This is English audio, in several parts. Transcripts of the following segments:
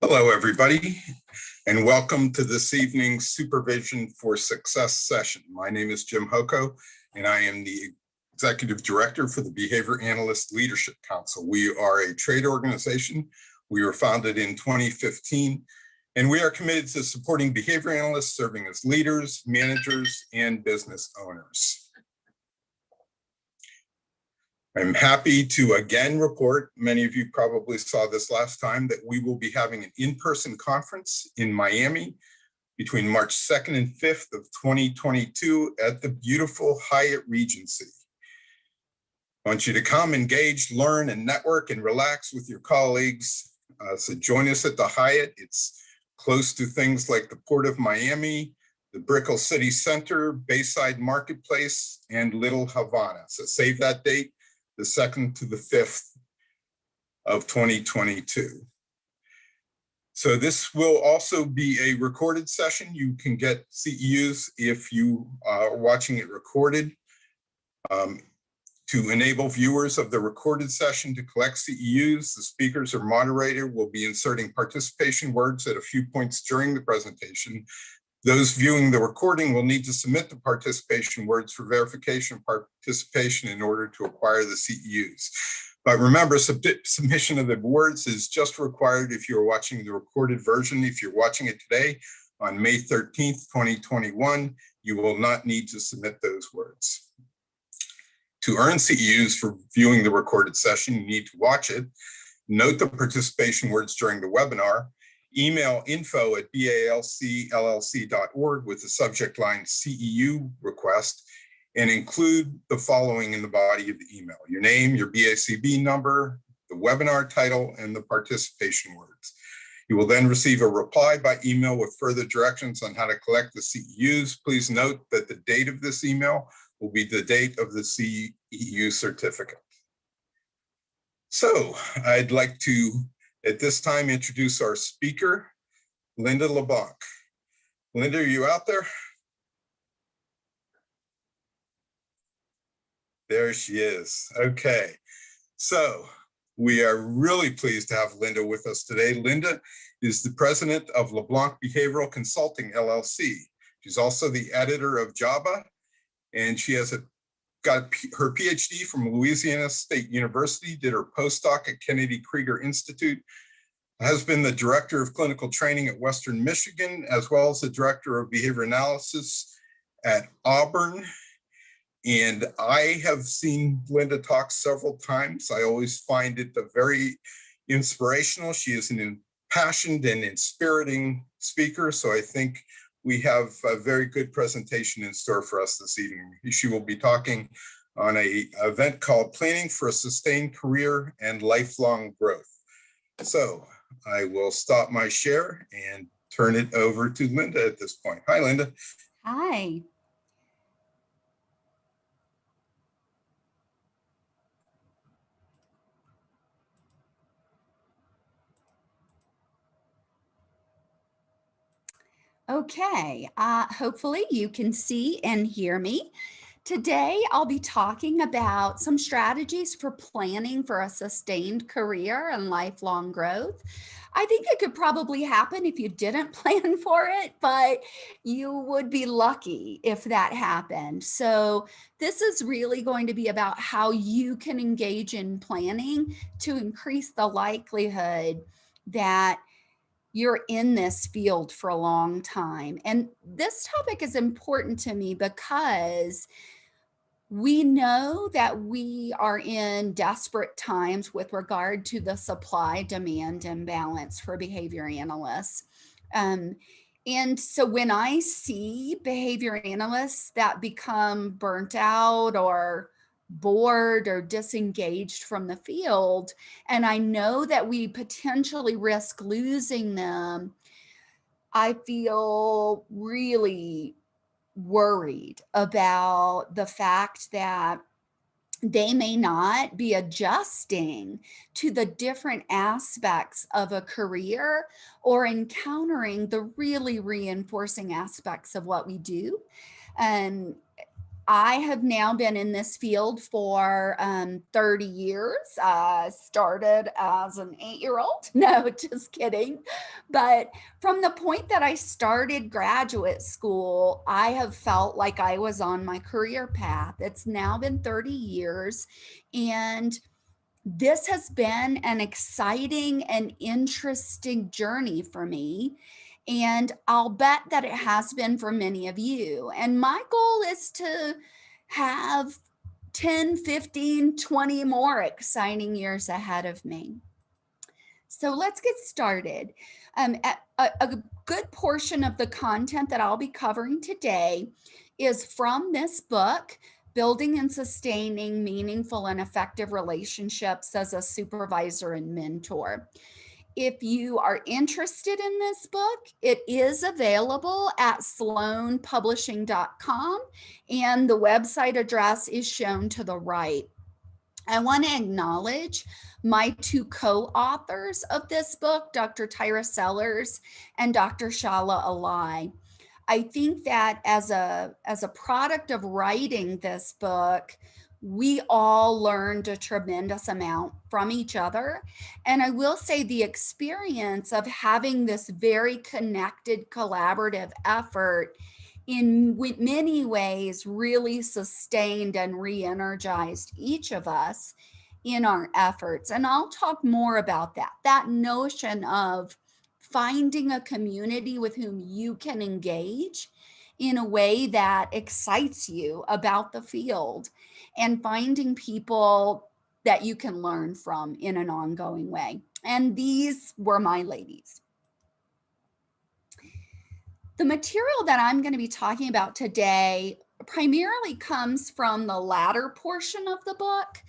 Hello, everybody, and welcome to this evening's Supervision for Success session. My name is Jim Hoko, and I am the Executive Director for the Behavior Analyst Leadership Council. We are a trade organization. We were founded in 2015, and we are committed to supporting behavior analysts serving as leaders, managers, and business owners. I'm happy to again report, many of you probably saw this last time, that we will be having an in-person conference in Miami between March 2nd and 5th of 2022 at the beautiful Hyatt Regency. I want you to come, engage, learn, and network and relax with your colleagues. So join us at the Hyatt. It's close to things like the Port of Miami, the Brickell City Center, Bayside Marketplace, and Little Havana. So save that date, the 2nd to the 5th of 2022. So this will also be a recorded session. You can get CEUs if you are watching it recorded. To enable viewers of the recorded session to collect CEUs, the speakers or moderator will be inserting participation words at a few points during the presentation. Those viewing the recording will need to submit the participation words for verification of participation in order to acquire the CEUs. But remember, submission of the words is just required if you're watching the recorded version. If you're watching it today on May 13th, 2021, you will not need to submit those words. To earn CEUs for viewing the recorded session, you need to watch it, note the participation words during the webinar, email info@balcllc.org with the subject line CEU request, and include the following in the body of the email: your name, your BACB number, the webinar title, and the participation words. You will then receive a reply by email with further directions on how to collect the CEUs. Please note that the date of this email will be the date of the CEU certificate. So I'd like to, at this time, introduce our speaker, Linda LeBlanc. Linda, are you out there? There she is. Okay. So we are really pleased to have Linda with us today. Linda is the president of LeBlanc Behavioral Consulting, LLC. She's also the editor of JABA, and she has got her PhD from Louisiana State University, did her postdoc at Kennedy Krieger Institute, has been the director of clinical training at Western Michigan, as well as the director of behavior analysis at Auburn. And I have seen Linda talk several times. I always find it very inspirational. She is an impassioned and inspiriting speaker, so I think we have a very good presentation in store for us this evening. She will be talking on an event called Planning for a Sustained Career and Lifelong Growth. So I will stop my share and turn it over to Linda at this point. Hi, Linda. Hi. Okay, hopefully you can see and hear me. Today, I'll be talking about some strategies for planning for a sustained career and lifelong growth. I think it could probably happen if you didn't plan for it, but you would be lucky if that happened. So this is really going to be about how you can engage in planning to increase the likelihood that you're in this field for a long time. And this topic is important to me because we know that we are in desperate times with regard to the supply-demand imbalance for behavior analysts. And so when I see behavior analysts that become burnt out or bored or disengaged from the field, and I know that we potentially risk losing them, I feel really worried about the fact that they may not be adjusting to the different aspects of a career or encountering the really reinforcing aspects of what we do. And I have now been in this field for 30 years. Started as an 8-year-old. No, just kidding. But from the point that I started graduate school, I have felt like I was on my career path. It's now been 30 years. And this has been an exciting and interesting journey for me. And I'll bet that it has been for many of you. And my goal is to have 10, 15, 20 more exciting years ahead of me. So let's get started. A good portion of the content that I'll be covering today is from this book, Building and Sustaining Meaningful and Effective Relationships as a Supervisor and Mentor. If you are interested in this book, it is available at sloanpublishing.com, and the website address is shown to the right. I want to acknowledge my two co-authors of this book, Dr. Tyra Sellers and Dr. Shala Alai. I think that as a product of writing this book, we all learned a tremendous amount from each other. And I will say the experience of having this very connected, collaborative effort in many ways really sustained and re-energized each of us in our efforts. And I'll talk more about that notion of finding a community with whom you can engage in a way that excites you about the field, and finding people that you can learn from in an ongoing way. And these were my ladies. The material that I'm going to be talking about today primarily comes from the latter portion of the book.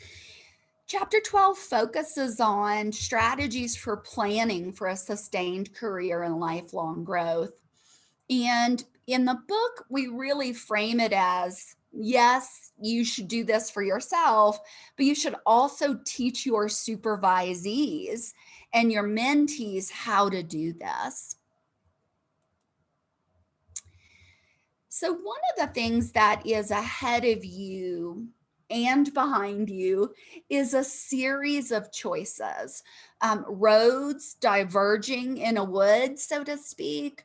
Chapter 12 focuses on strategies for planning for a sustained career and lifelong growth. And in the book, we really frame it as, yes, you should do this for yourself, but you should also teach your supervisees and your mentees how to do this. So one of the things that is ahead of you and behind you is a series of choices, roads diverging in a wood, so to speak,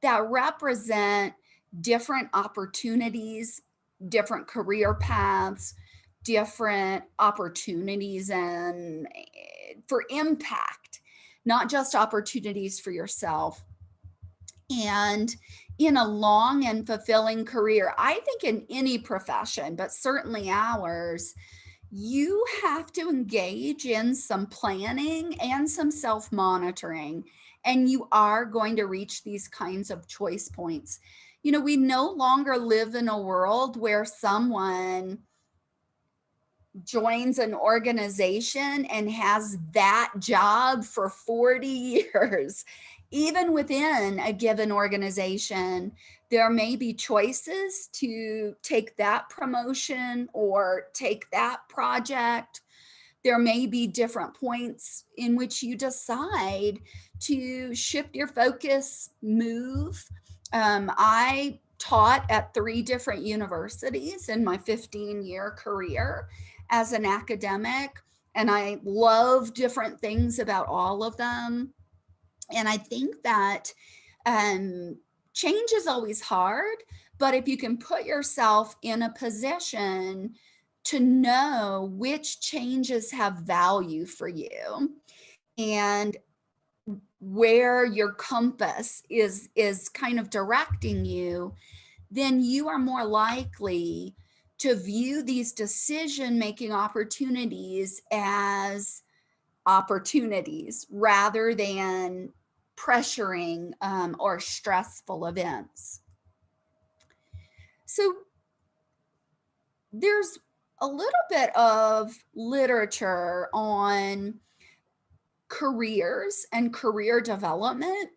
that represent different opportunities, different career paths, different opportunities and for impact, not just opportunities for yourself. And in a long and fulfilling career, I think in any profession, but certainly ours, you have to engage in some planning and some self-monitoring, and you are going to reach these kinds of choice points. You know, we no longer live in a world where someone joins an organization and has that job for 40 years. Even within a given organization, there may be choices to take that promotion or take that project. There may be different points in which you decide to shift your focus, move. I taught at 3 different universities in my 15-year career as an academic, and I love different things about all of them. And I think that change is always hard, but if you can put yourself in a position to know which changes have value for you and where your compass is kind of directing you, then you are more likely to view these decision-making opportunities as opportunities rather than pressuring or stressful events. So there's a little bit of literature on careers and career development.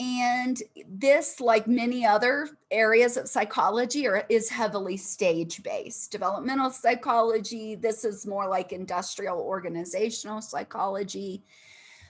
And this, like many other areas of psychology, is heavily stage-based. Developmental psychology, this is more like industrial organizational psychology.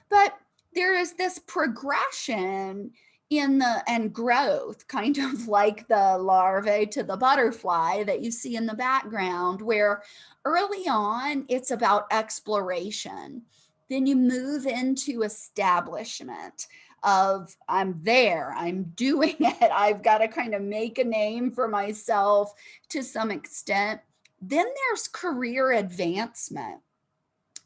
But there is this progression and growth, kind of like the larvae to the butterfly that you see in the background, where early on it's about exploration. Then you move into establishment of I'm there, I'm doing it, I've got to kind of make a name for myself to some extent. Then there's career advancement.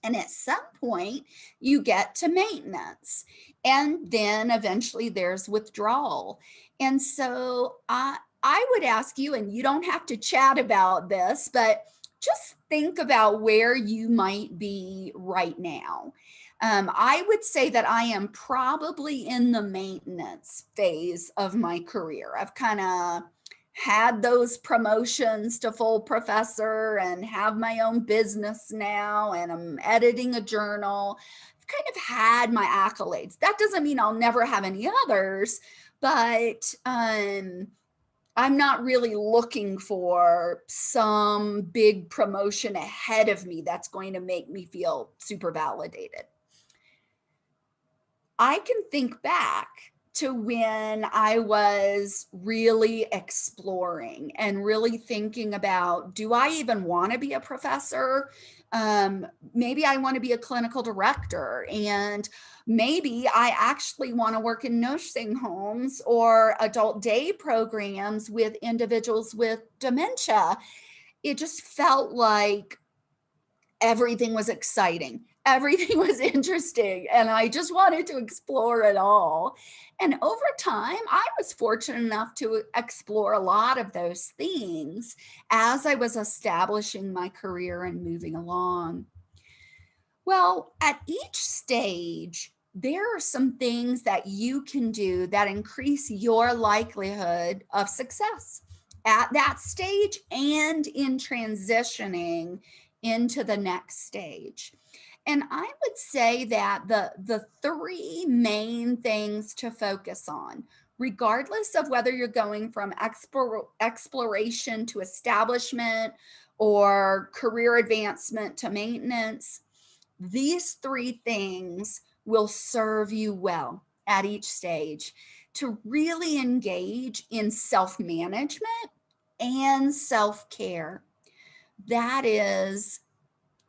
And at some point, you get to maintenance. And then eventually there's withdrawal. And so I would ask you, and you don't have to chat about this, but just think about where you might be right now. I would say that I am probably in the maintenance phase of my career. I've kind of had those promotions to full professor and have my own business now, and I'm editing a journal. I've kind of had my accolades. That doesn't mean I'll never have any others, but I'm not really looking for some big promotion ahead of me that's going to make me feel super validated. I can think back to when I was really exploring and really thinking about, do I even want to be a professor? Maybe I want to be a clinical director, and maybe I actually want to work in nursing homes or adult day programs with individuals with dementia. It just felt like everything was exciting. Everything was interesting, and I just wanted to explore it all. And over time, I was fortunate enough to explore a lot of those things as I was establishing my career and moving along. Well, at each stage, there are some things that you can do that increase your likelihood of success at that stage and in transitioning into the next stage. And I would say that the three main things to focus on, regardless of whether you're going from exploration to establishment or career advancement to maintenance, these three things will serve you well at each stage to really engage in self-management and self-care. That is,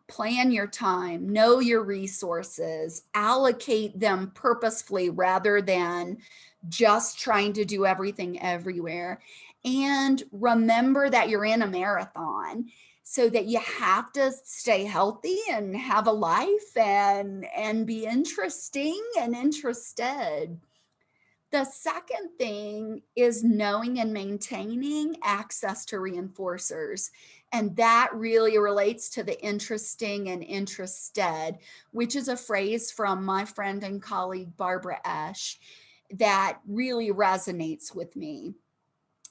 plan your time, know your resources, allocate them purposefully rather than just trying to do everything everywhere. And remember that you're in a marathon, so that you have to stay healthy and have a life and be interesting and interested. The second thing is knowing and maintaining access to reinforcers. And that really relates to the interesting and interested, which is a phrase from my friend and colleague, Barbara Esch, that really resonates with me.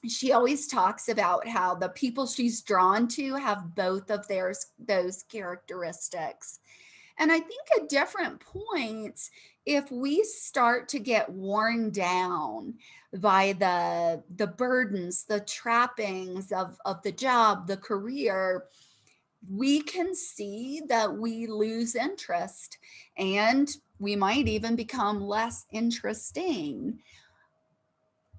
She always talks about how the people she's drawn to have both of those characteristics. And I think at different points, if we start to get worn down by the burdens, the trappings of the job, the career, we can see that we lose interest, and we might even become less interesting.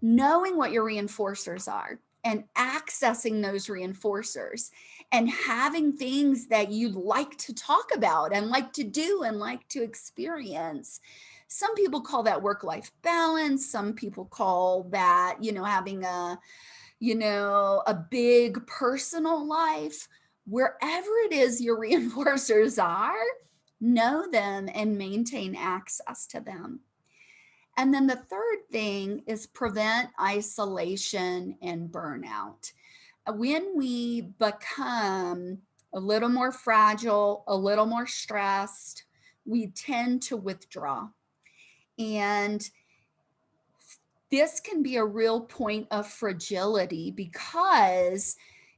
Knowing what your reinforcers are and accessing those reinforcers and having things that you like to talk about and like to do and like to experience. Some people call that work-life balance. Some people call that, having a big personal life. Wherever it is your reinforcers are, know them and maintain access to them. And then the third thing is prevent isolation and burnout. When we become a little more fragile, a little more stressed, we tend to withdraw. And this can be a real point of fragility, because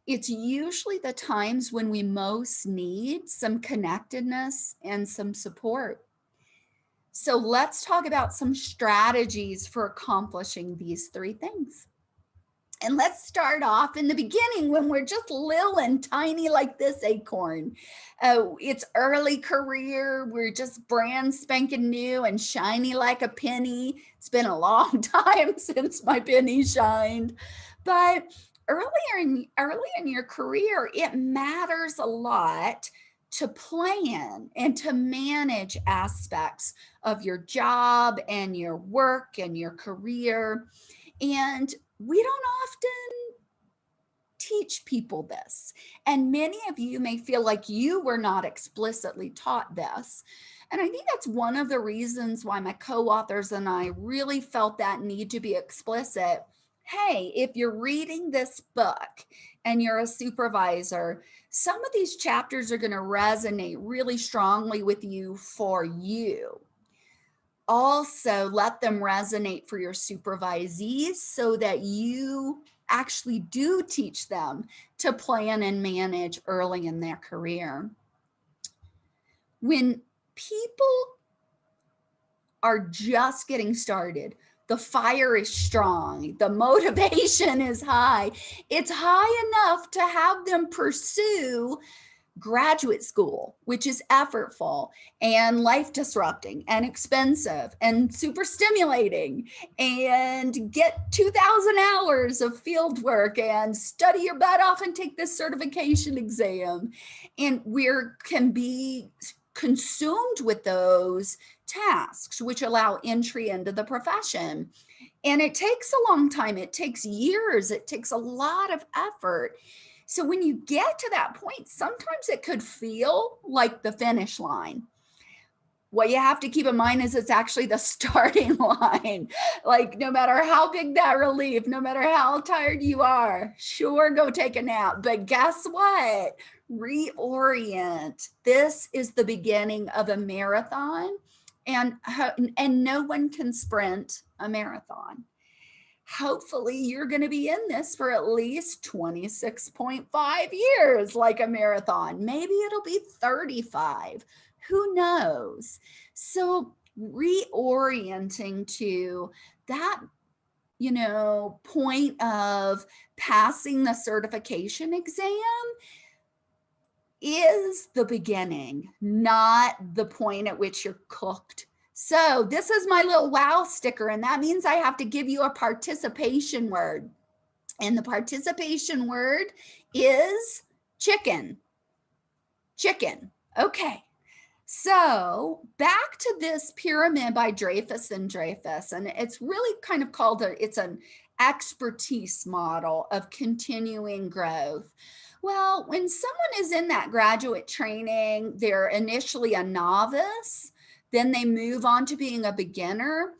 it's usually the times when we most need some connectedness and some support. So let's talk about some strategies for accomplishing these three things. And let's start off in the beginning when we're just little and tiny like this acorn. It's early career. We're just brand spanking new and shiny like a penny. It's been a long time since my penny shined. But early in your career, it matters a lot to plan and to manage aspects of your job and your work and your career. And we don't often teach people this. And many of you may feel like you were not explicitly taught this. And I think that's one of the reasons why my co-authors and I really felt that need to be explicit. Hey, if you're reading this book and you're a supervisor, some of these chapters are going to resonate really strongly with you for you. Also, let them resonate for your supervisees so that you actually do teach them to plan and manage early in their career. When people are just getting started, the fire is strong, the motivation is high. It's high enough to have them pursue graduate school, which is effortful and life disrupting and expensive and super stimulating, and get 2,000 hours of field work and study your butt off and take this certification exam. And we can be consumed with those tasks, which allow entry into the profession. And it takes a long time. It takes years. It takes a lot of effort. So when you get to that point, sometimes it could feel like the finish line. What you have to keep in mind is it's actually the starting line. Like no matter how big that relief, no matter how tired you are, sure, go take a nap. But guess what? Reorient. This is the beginning of a marathon, and no one can sprint a marathon. Hopefully you're going to be in this for at least 26.5 years, like a marathon. Maybe it'll be 35. Who knows? So reorienting to that, point of passing the certification exam is the beginning, not the point at which you're cooked. So this is my little wow sticker, and that means I have to give you a participation word. And the participation word is chicken. Chicken. Okay. So back to this pyramid by Dreyfus and Dreyfus, and it's really kind of called it's an expertise model of continuing growth. Well, when someone is in that graduate training, they're initially a novice, then they move on to being a beginner.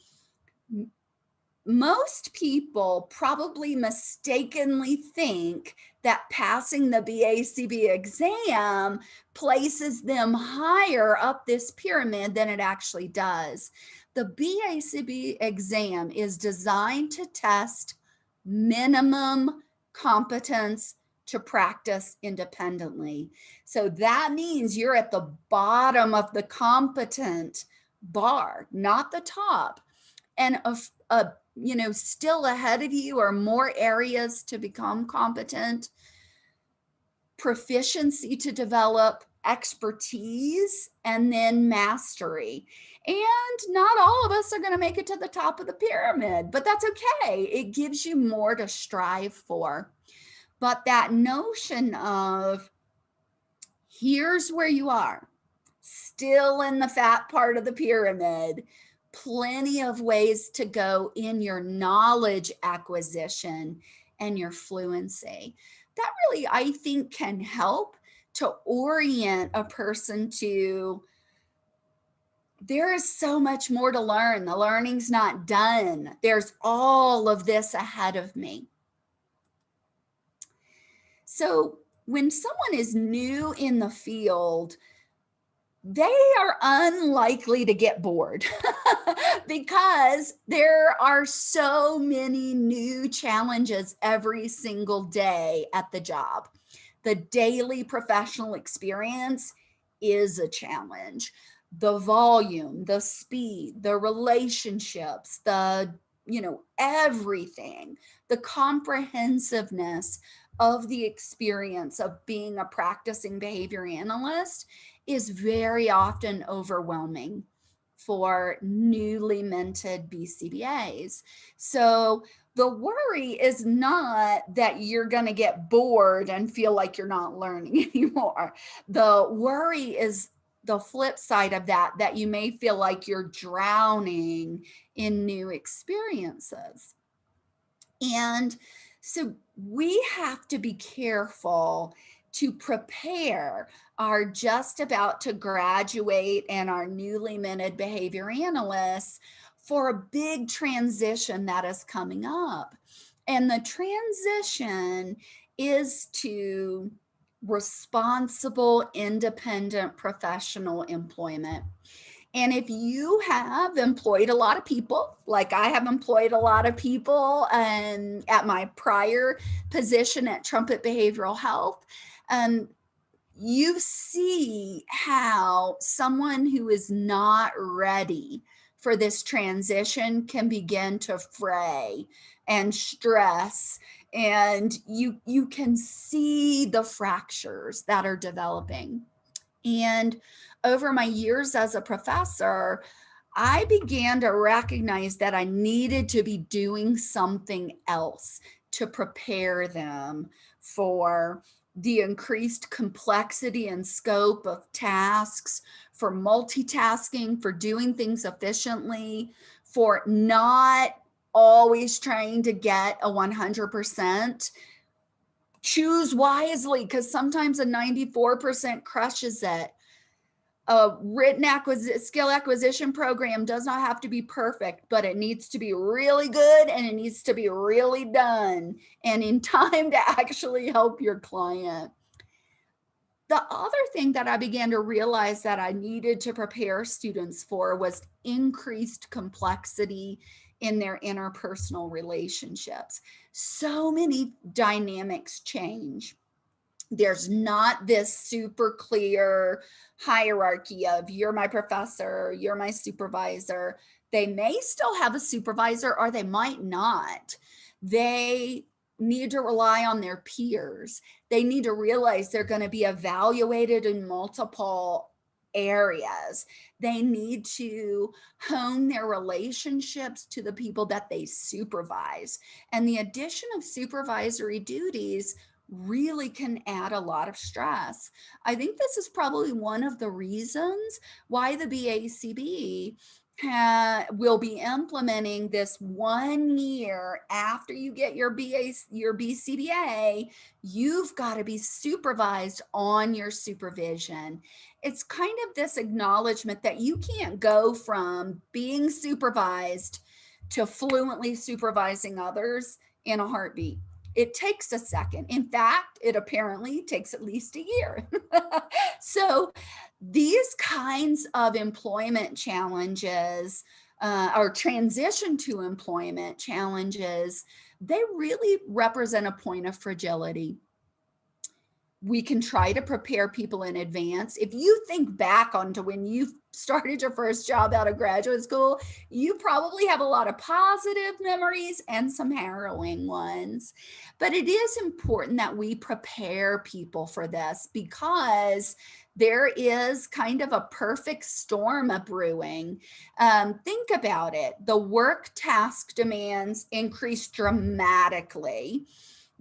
Most people probably mistakenly think that passing the BACB exam places them higher up this pyramid than it actually does. The BACB exam is designed to test minimum competence to practice independently. So that means you're at the bottom of the competent bar, not the top. And still ahead of you are more areas to become competent, proficiency to develop, expertise, and then mastery. And not all of us are going to make it to the top of the pyramid, but that's okay. It gives you more to strive for. But that notion of here's where you are, still in the fat part of the pyramid, plenty of ways to go in your knowledge acquisition and your fluency. That really, I think, can help to orient a person to there is so much more to learn. The learning's not done. There's all of this ahead of me. So when someone is new in the field, they are unlikely to get bored because there are so many new challenges every single day at the job. The daily professional experience is a challenge. The volume, the speed, the relationships, the everything, the comprehensiveness of the experience of being a practicing behavior analyst is very often overwhelming for newly minted BCBAs. So the worry is not that you're going to get bored and feel like you're not learning anymore. The worry is the flip side of that, that you may feel like you're drowning in new experiences. And so we have to be careful to prepare our just about to graduate and our newly minted behavior analysts for a big transition that is coming up. And the transition is to responsible, independent professional employment. And if you have employed a lot of people, like I have employed a lot of people at my prior position at Trumpet Behavioral Health, you see how someone who is not ready for this transition can begin to fray and stress, and you can see the fractures that are developing. And over my years as a professor, I began to recognize that I needed to be doing something else to prepare them for the increased complexity and scope of tasks, for multitasking, for doing things efficiently, for not always trying to get a 100%. Choose wisely, because sometimes a 94% crushes it. A written skill acquisition program does not have to be perfect, but it needs to be really good, and it needs to be really done and in time to actually help your client. The other thing that I began to realize that I needed to prepare students for was increased complexity in their interpersonal relationships. So many dynamics change. There's not this super clear hierarchy of you're my professor, you're my supervisor. They may still have a supervisor, or they might not. They need to rely on their peers. They need to realize they're going to be evaluated in multiple areas. They need to hone their relationships to the people that they supervise. And the addition of supervisory duties really can add a lot of stress. I think this is probably one of the reasons why the BACB will be implementing this 1 year after you get your BCBA, you've got to be supervised on your supervision. It's kind of this acknowledgement that you can't go from being supervised to fluently supervising others in a heartbeat. It takes a second. In fact, it apparently takes at least a year. So these kinds of employment challenges or transition to employment challenges, they really represent a point of fragility. We can try to prepare people in advance. If you think back onto when you started your first job out of graduate school, you probably have a lot of positive memories and some harrowing ones. But it is important that we prepare people for this, because there is kind of a perfect storm of brewing. Think about it. The work task demands increase dramatically.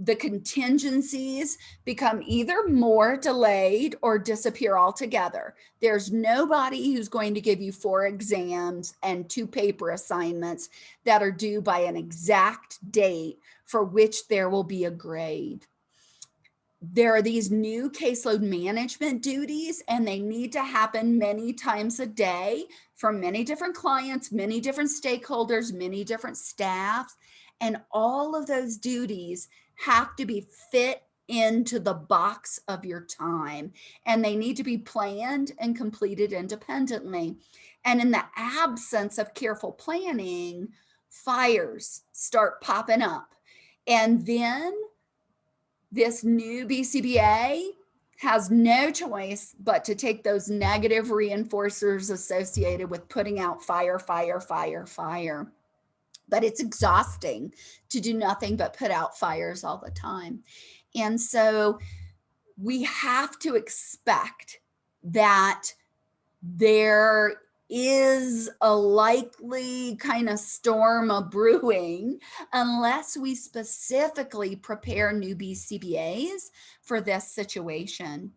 The contingencies become either more delayed or disappear altogether. There's nobody who's going to give you 4 exams and 2 paper assignments that are due by an exact date for which there will be a grade. There are these new caseload management duties, and they need to happen many times a day from many different clients, many different stakeholders, many different staffs. And all of those duties have to be fit into the box of your time, and they need to be planned and completed independently. And in the absence of careful planning, fires start popping up. And then this new BCBA has no choice but to take those negative reinforcers associated with putting out fire, fire, fire, fire. but it's exhausting to do nothing but put out fires all the time. And so we have to expect that there is a likely kind of storm of brewing unless we specifically prepare new BCBAs for this situation.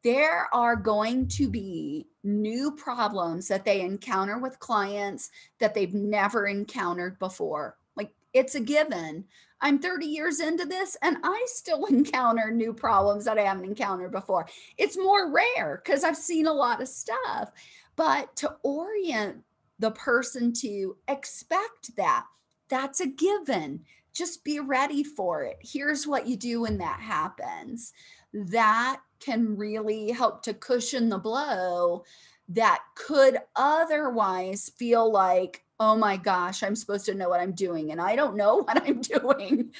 There are going to be new problems that they encounter with clients that they've never encountered before. Like, it's a given. I'm 30 years into this and I still encounter new problems that I haven't encountered before. It's more rare because I've seen a lot of stuff, but to orient the person to expect that, that's a given. Just be ready for it. Here's what you do when that happens. That can really help to cushion the blow that could otherwise feel like, oh my gosh, I'm supposed to know what I'm doing and I don't know what I'm doing.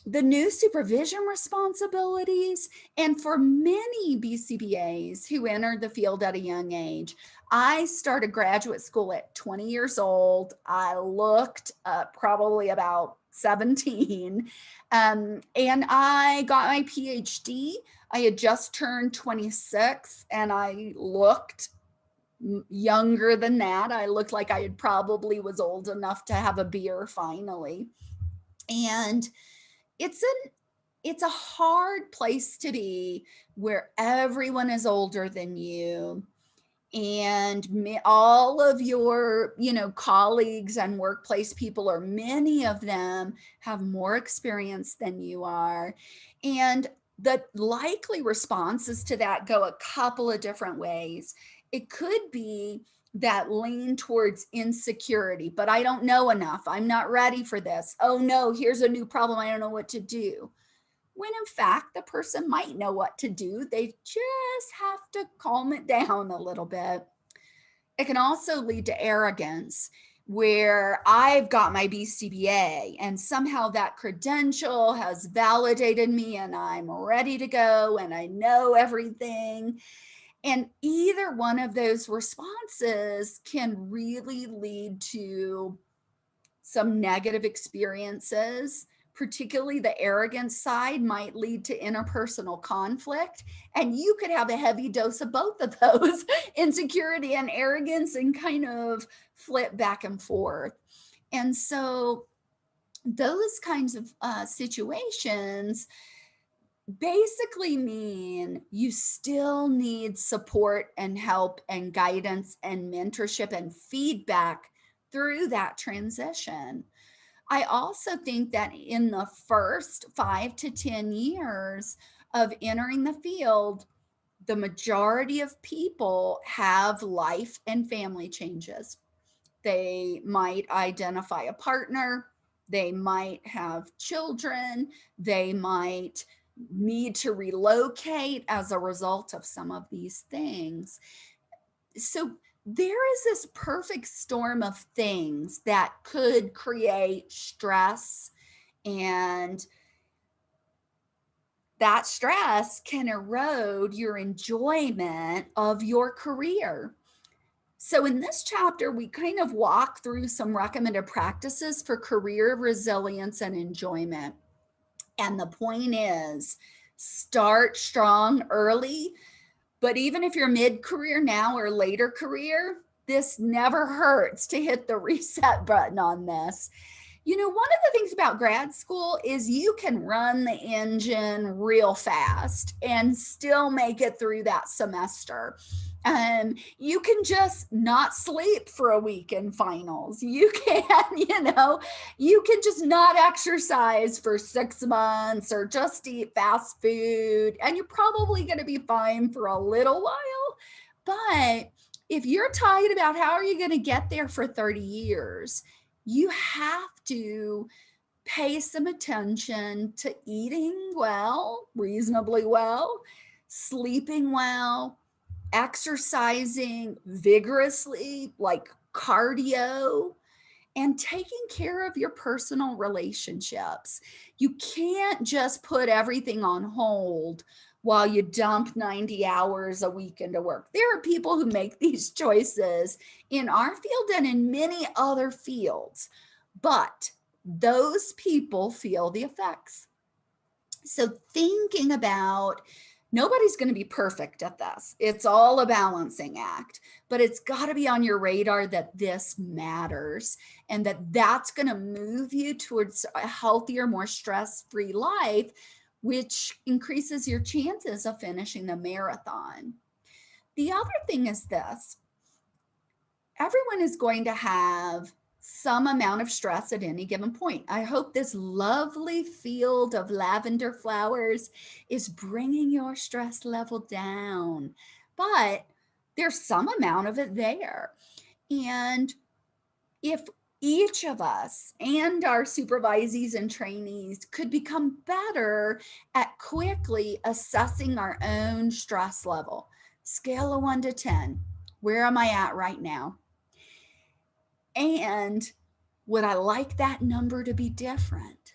The new supervision responsibilities, and for many BCBAs who entered the field at a young age, I started graduate school at 20 years old. I looked probably about 17, and I got my PhD. I had just turned 26 and I looked younger than that. I looked like I had probably was old enough to have a beer finally. And it's a hard place to be where everyone is older than you, and all of your colleagues and workplace people, or many of them, have more experience than you are. And the likely responses to that go a couple of different ways. It could be that lean towards insecurity, but I don't know enough, I'm not ready for this, oh no, here's a new problem, I don't know what to do. When in fact, the person might know what to do. They just have to calm it down a little bit. It can also lead to arrogance, where I've got my BCBA and somehow that credential has validated me and I'm ready to go and I know everything. And either one of those responses can really lead to some negative experiences. Particularly the arrogance side might lead to interpersonal conflict. And you could have a heavy dose of both of those, insecurity and arrogance, and kind of flip back and forth. And so those kinds of situations basically mean you still need support and help and guidance and mentorship and feedback through that transition. I also think that in the first 5 to 10 years of entering the field, the majority of people have life and family changes. They might identify a partner, they might have children, they might need to relocate as a result of some of these things. So there is this perfect storm of things that could create stress, and that stress can erode your enjoyment of your career. So in this chapter, we kind of walk through some recommended practices for career resilience and enjoyment. And the point is, start strong early. But even if you're mid-career now or later career, this never hurts to hit the reset button on this. One of the things about grad school is you can run the engine real fast and still make it through that semester. You can just not sleep for a week in finals. You can, you can just not exercise for 6 months or just eat fast food, and you're probably going to be fine for a little while. But if you're talking about how are you going to get there for 30 years, you have to pay some attention to eating well, reasonably well, sleeping well, exercising vigorously, like cardio, and taking care of your personal relationships. You can't just put everything on hold while you dump 90 hours a week into work. There are people who make these choices in our field and in many other fields. but those people feel the effects. So thinking about, nobody's going to be perfect at this. It's all a balancing act, but it's got to be on your radar that this matters and that that's going to move you towards a healthier, more stress-free life, which increases your chances of finishing the marathon. The other thing is this: everyone is going to have some amount of stress at any given point. I hope this lovely field of lavender flowers is bringing your stress level down, but there's some amount of it there. And if each of us and our supervisees and trainees could become better at quickly assessing our own stress level, scale of 1 to 10, where am I at right now? And would I like that number to be different?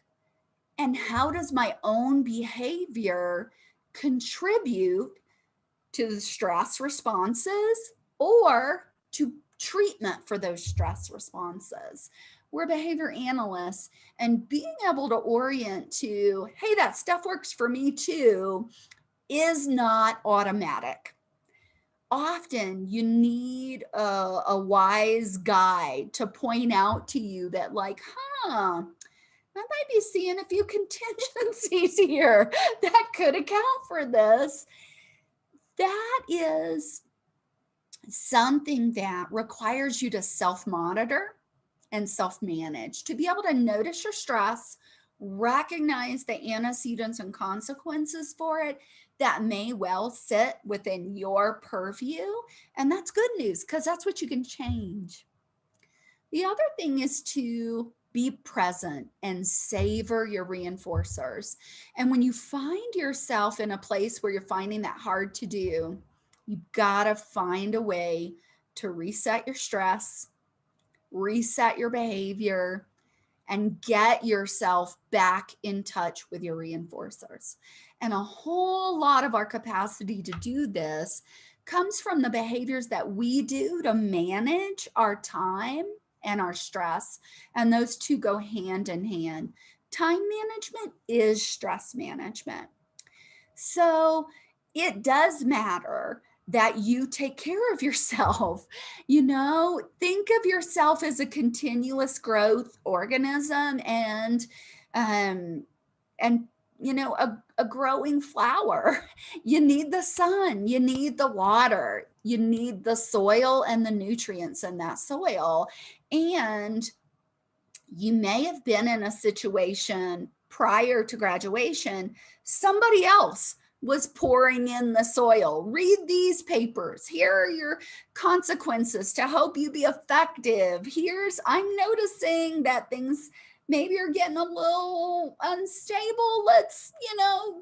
And how does my own behavior contribute to the stress responses or to treatment for those stress responses? We're behavior analysts, and being able to orient to, hey, that stuff works for me too, is not automatic. Often you need a wise guide to point out to you that, like, I might be seeing a few contingencies here that could account for this. That is something that requires you to self-monitor and self-manage, to be able to notice your stress, recognize the antecedents and consequences for it that may well sit within your purview. And that's good news, because that's what you can change. The other thing is to be present and savor your reinforcers. And when you find yourself in a place where you're finding that hard to do, you've got to find a way to reset your stress, reset your behavior, and get yourself back in touch with your reinforcers. And a whole lot of our capacity to do this comes from the behaviors that we do to manage our time and our stress. And those two go hand in hand. Time management is stress management. So it does matter that you take care of yourself. Think of yourself as a continuous growth organism, and a growing flower. You need the sun, you need the water, you need the soil and the nutrients in that soil. And you may have been in a situation prior to graduation, somebody else was pouring in the soil. Read these papers. Here are your consequences to help you be effective. I'm noticing that things maybe are getting a little unstable. Let's,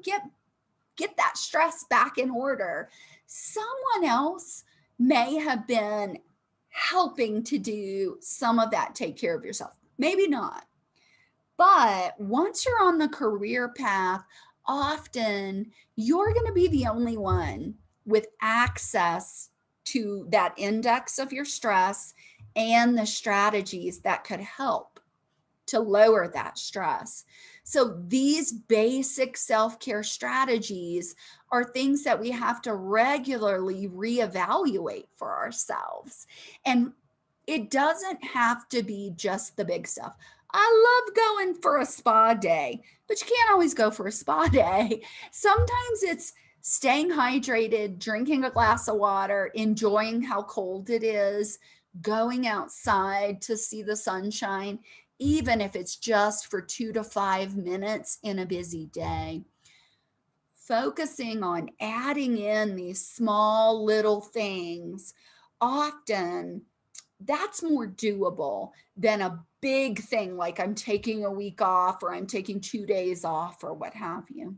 get that stress back in order. Someone else may have been helping to do some of that, take care of yourself. Maybe not. But once you're on the career path, often you're going to be the only one with access to that index of your stress and the strategies that could help to lower that stress. So these basic self-care strategies are things that we have to regularly reevaluate for ourselves. And it doesn't have to be just the big stuff. I love going for a spa day, but you can't always go for a spa day. Sometimes it's staying hydrated, drinking a glass of water, enjoying how cold it is, going outside to see the sunshine, even if it's just for 2 to 5 minutes in a busy day. Focusing on adding in these small little things, often that's more doable than a big thing like I'm taking a week off or I'm taking 2 days off or what have you.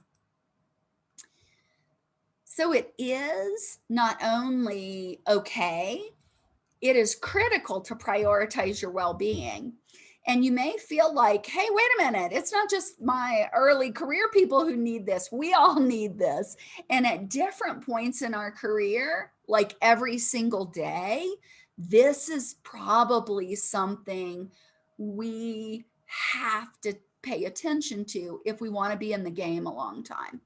So it is not only okay, it is critical to prioritize your well-being. And you may feel like, hey, wait a minute, it's not just my early career people who need this. We all need this. And at different points in our career, like every single day, this is probably something we have to pay attention to if we want to be in the game a long time.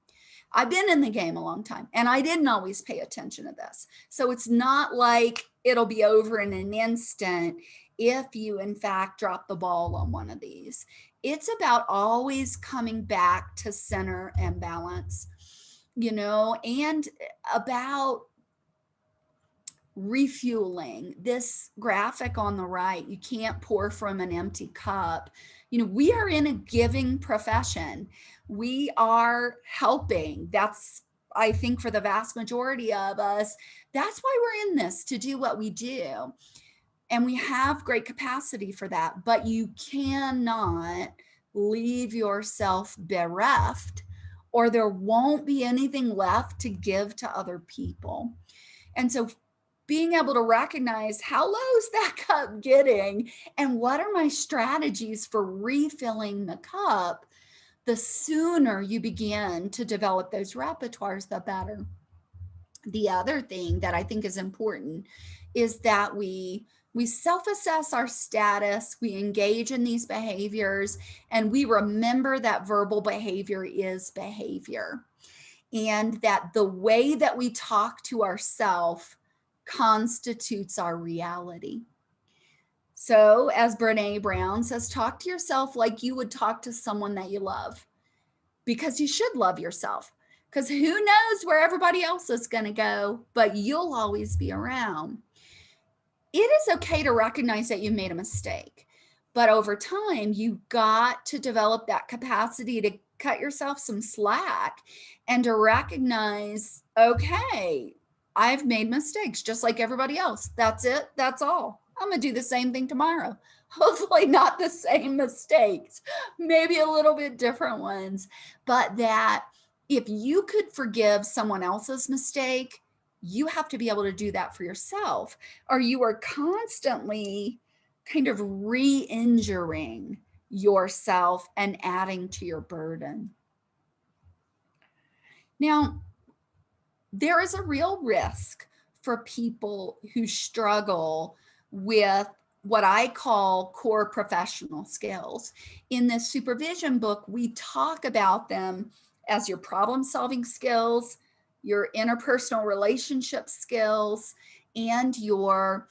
I've been in the game a long time and I didn't always pay attention to this. So it's not like it'll be over in an instant if you in fact drop the ball on one of these. It's about always coming back to center and balance, and about refueling. This graphic on the right, you can't pour from an empty cup. We are in a giving profession. We are helping. That's, I think, for the vast majority of us, that's why we're in this, to do what we do. And we have great capacity for that, but you cannot leave yourself bereft, or there won't be anything left to give to other people. And so being able to recognize how low is that cup getting and what are my strategies for refilling the cup, the sooner you begin to develop those repertoires, the better. The other thing that I think is important is that we self-assess our status, we engage in these behaviors, and we remember that verbal behavior is behavior, and that the way that we talk to ourselves constitutes our reality. So, as Brene Brown says, talk to yourself like you would talk to someone that you love, because you should love yourself, because who knows where everybody else is going to go, but you'll always be around. It is okay to recognize that you made a mistake, but over time, you got to develop that capacity to cut yourself some slack and to recognize, okay, I've made mistakes just like everybody else. That's it. That's all. I'm going to do the same thing tomorrow. Hopefully not the same mistakes, maybe a little bit different ones, but that if you could forgive someone else's mistake, you have to be able to do that for yourself, or you are constantly kind of re-injuring yourself and adding to your burden. Now, there is a real risk for people who struggle with what I call core professional skills. In this supervision book, we talk about them as your problem-solving skills, your interpersonal relationship skills, and your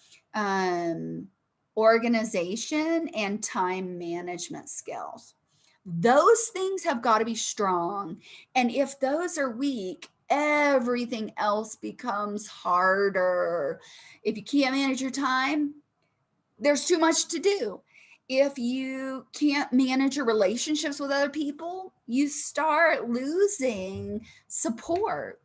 organization and time management skills. Those things have got to be strong. And if those are weak, everything else becomes harder. If you can't manage your time, there's too much to do. If you can't manage your relationships with other people, you start losing support.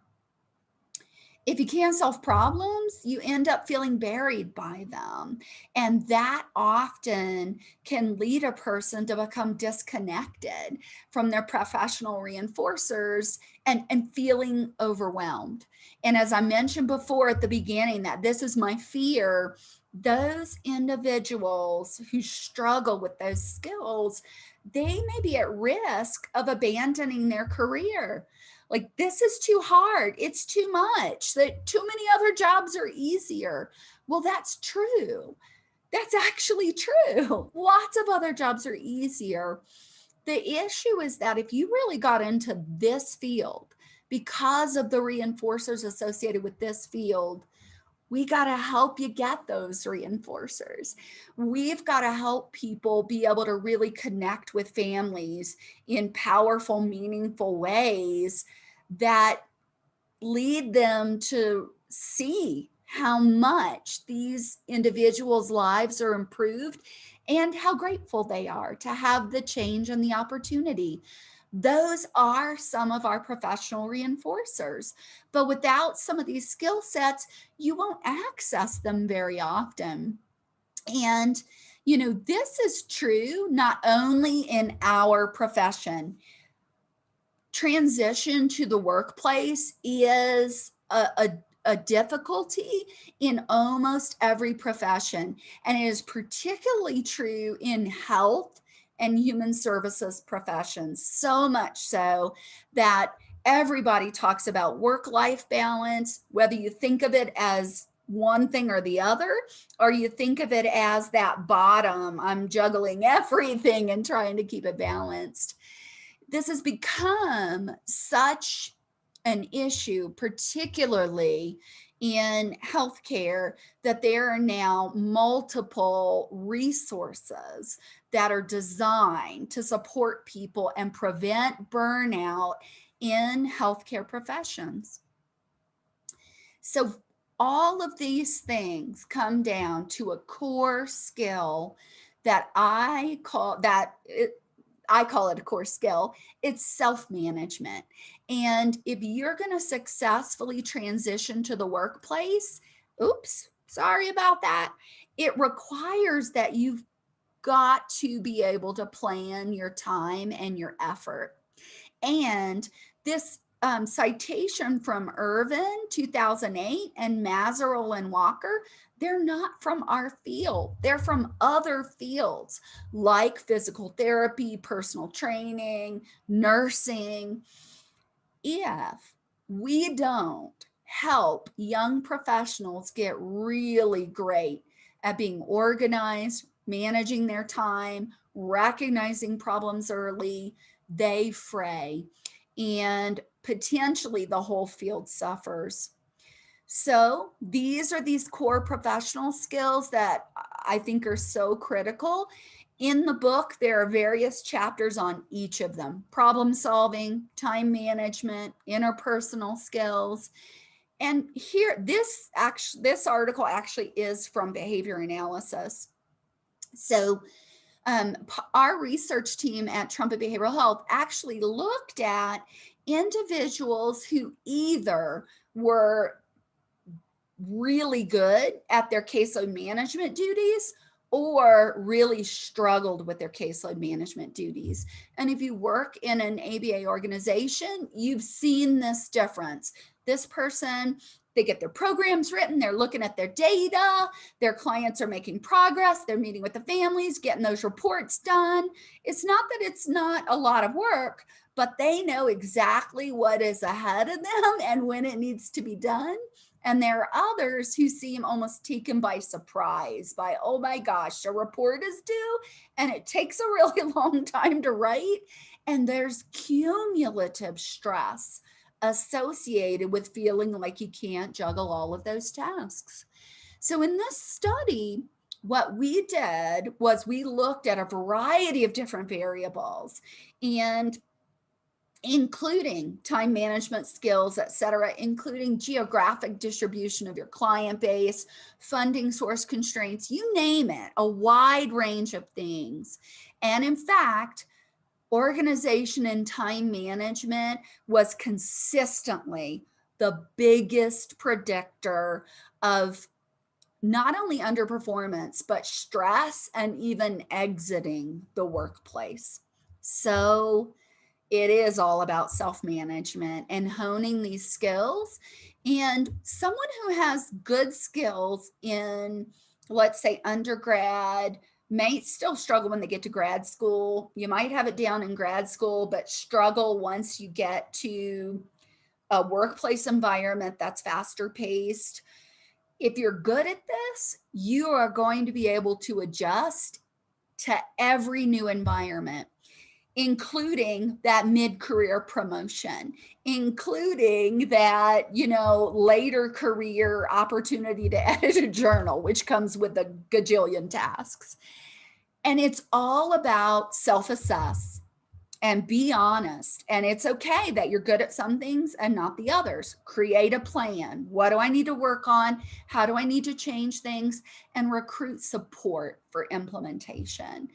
If you can't solve problems, you end up feeling buried by them. And that often can lead a person to become disconnected from their professional reinforcers and feeling overwhelmed. And as I mentioned before at the beginning, that this is my fear, those individuals who struggle with those skills, they may be at risk of abandoning their career. Like, this is too hard. It's too much. That too many other jobs are easier. Well, that's true. That's actually true. Lots of other jobs are easier. The issue is that if you really got into this field because of the reinforcers associated with this field, we got to help you get those reinforcers. We've got to help people be able to really connect with families in powerful, meaningful ways that lead them to see how much these individuals' lives are improved and how grateful they are to have the change and the opportunity. Those are some of our professional reinforcers, but without some of these skill sets, you won't access them very often. And, this is true not only in our profession. Transition to the workplace is a difficulty in almost every profession, and it is particularly true in health and human services professions, so much so that everybody talks about work-life balance, whether you think of it as one thing or the other, or you think of it as that bottom, I'm juggling everything and trying to keep it balanced. This has become such an issue, particularly in healthcare, that there are now multiple resources that are designed to support people and prevent burnout in healthcare professions. So all of these things come down to a core skill that I call it a core skill. It's self-management. And if you're going to successfully transition to the workplace, oops, sorry about that. It requires that you've got to be able to plan your time and your effort. And this citation from Irvin, 2008, and Mazerel and Walker, they're not from our field. They're from other fields like physical therapy, personal training, nursing. If we don't help young professionals get really great at being organized, managing their time, recognizing problems early, they fray, and potentially the whole field suffers. So these are these core professional skills that I think are so critical. In the book, there are various chapters on each of them: problem solving, time management, interpersonal skills. And here, this article actually is from behavior analysis. So our research team at Trumpet Behavioral Health actually looked at individuals who either were really good at their caseload management duties or really struggled with their caseload management duties. And if you work in an ABA organization, you've seen this difference. This person, they get their programs written, they're looking at their data, their clients are making progress, they're meeting with the families, getting those reports done. It's not that it's not a lot of work, but they know exactly what is ahead of them and when it needs to be done. And there are others who seem almost taken by surprise by, oh my gosh, a report is due and it takes a really long time to write. And there's cumulative stress associated with feeling like you can't juggle all of those tasks. So in this study, what we did was we looked at a variety of different variables, and including time management skills, et cetera, including geographic distribution of your client base, funding source constraints, you name it, a wide range of things. And in fact, organization and time management was consistently the biggest predictor of not only underperformance, but stress and even exiting the workplace. So it is all about self-management and honing these skills. And someone who has good skills in, let's say, undergrad may still struggle when they get to grad school. You might have it down in grad school, but struggle once you get to a workplace environment that's faster paced. If you're good at this, you are going to be able to adjust to every new environment, including that mid-career promotion, including that, later career opportunity to edit a journal, which comes with a gajillion tasks. And it's all about self-assess and be honest. And it's okay that you're good at some things and not the others. Create a plan. What do I need to work on? How do I need to change things? And recruit support for implementation.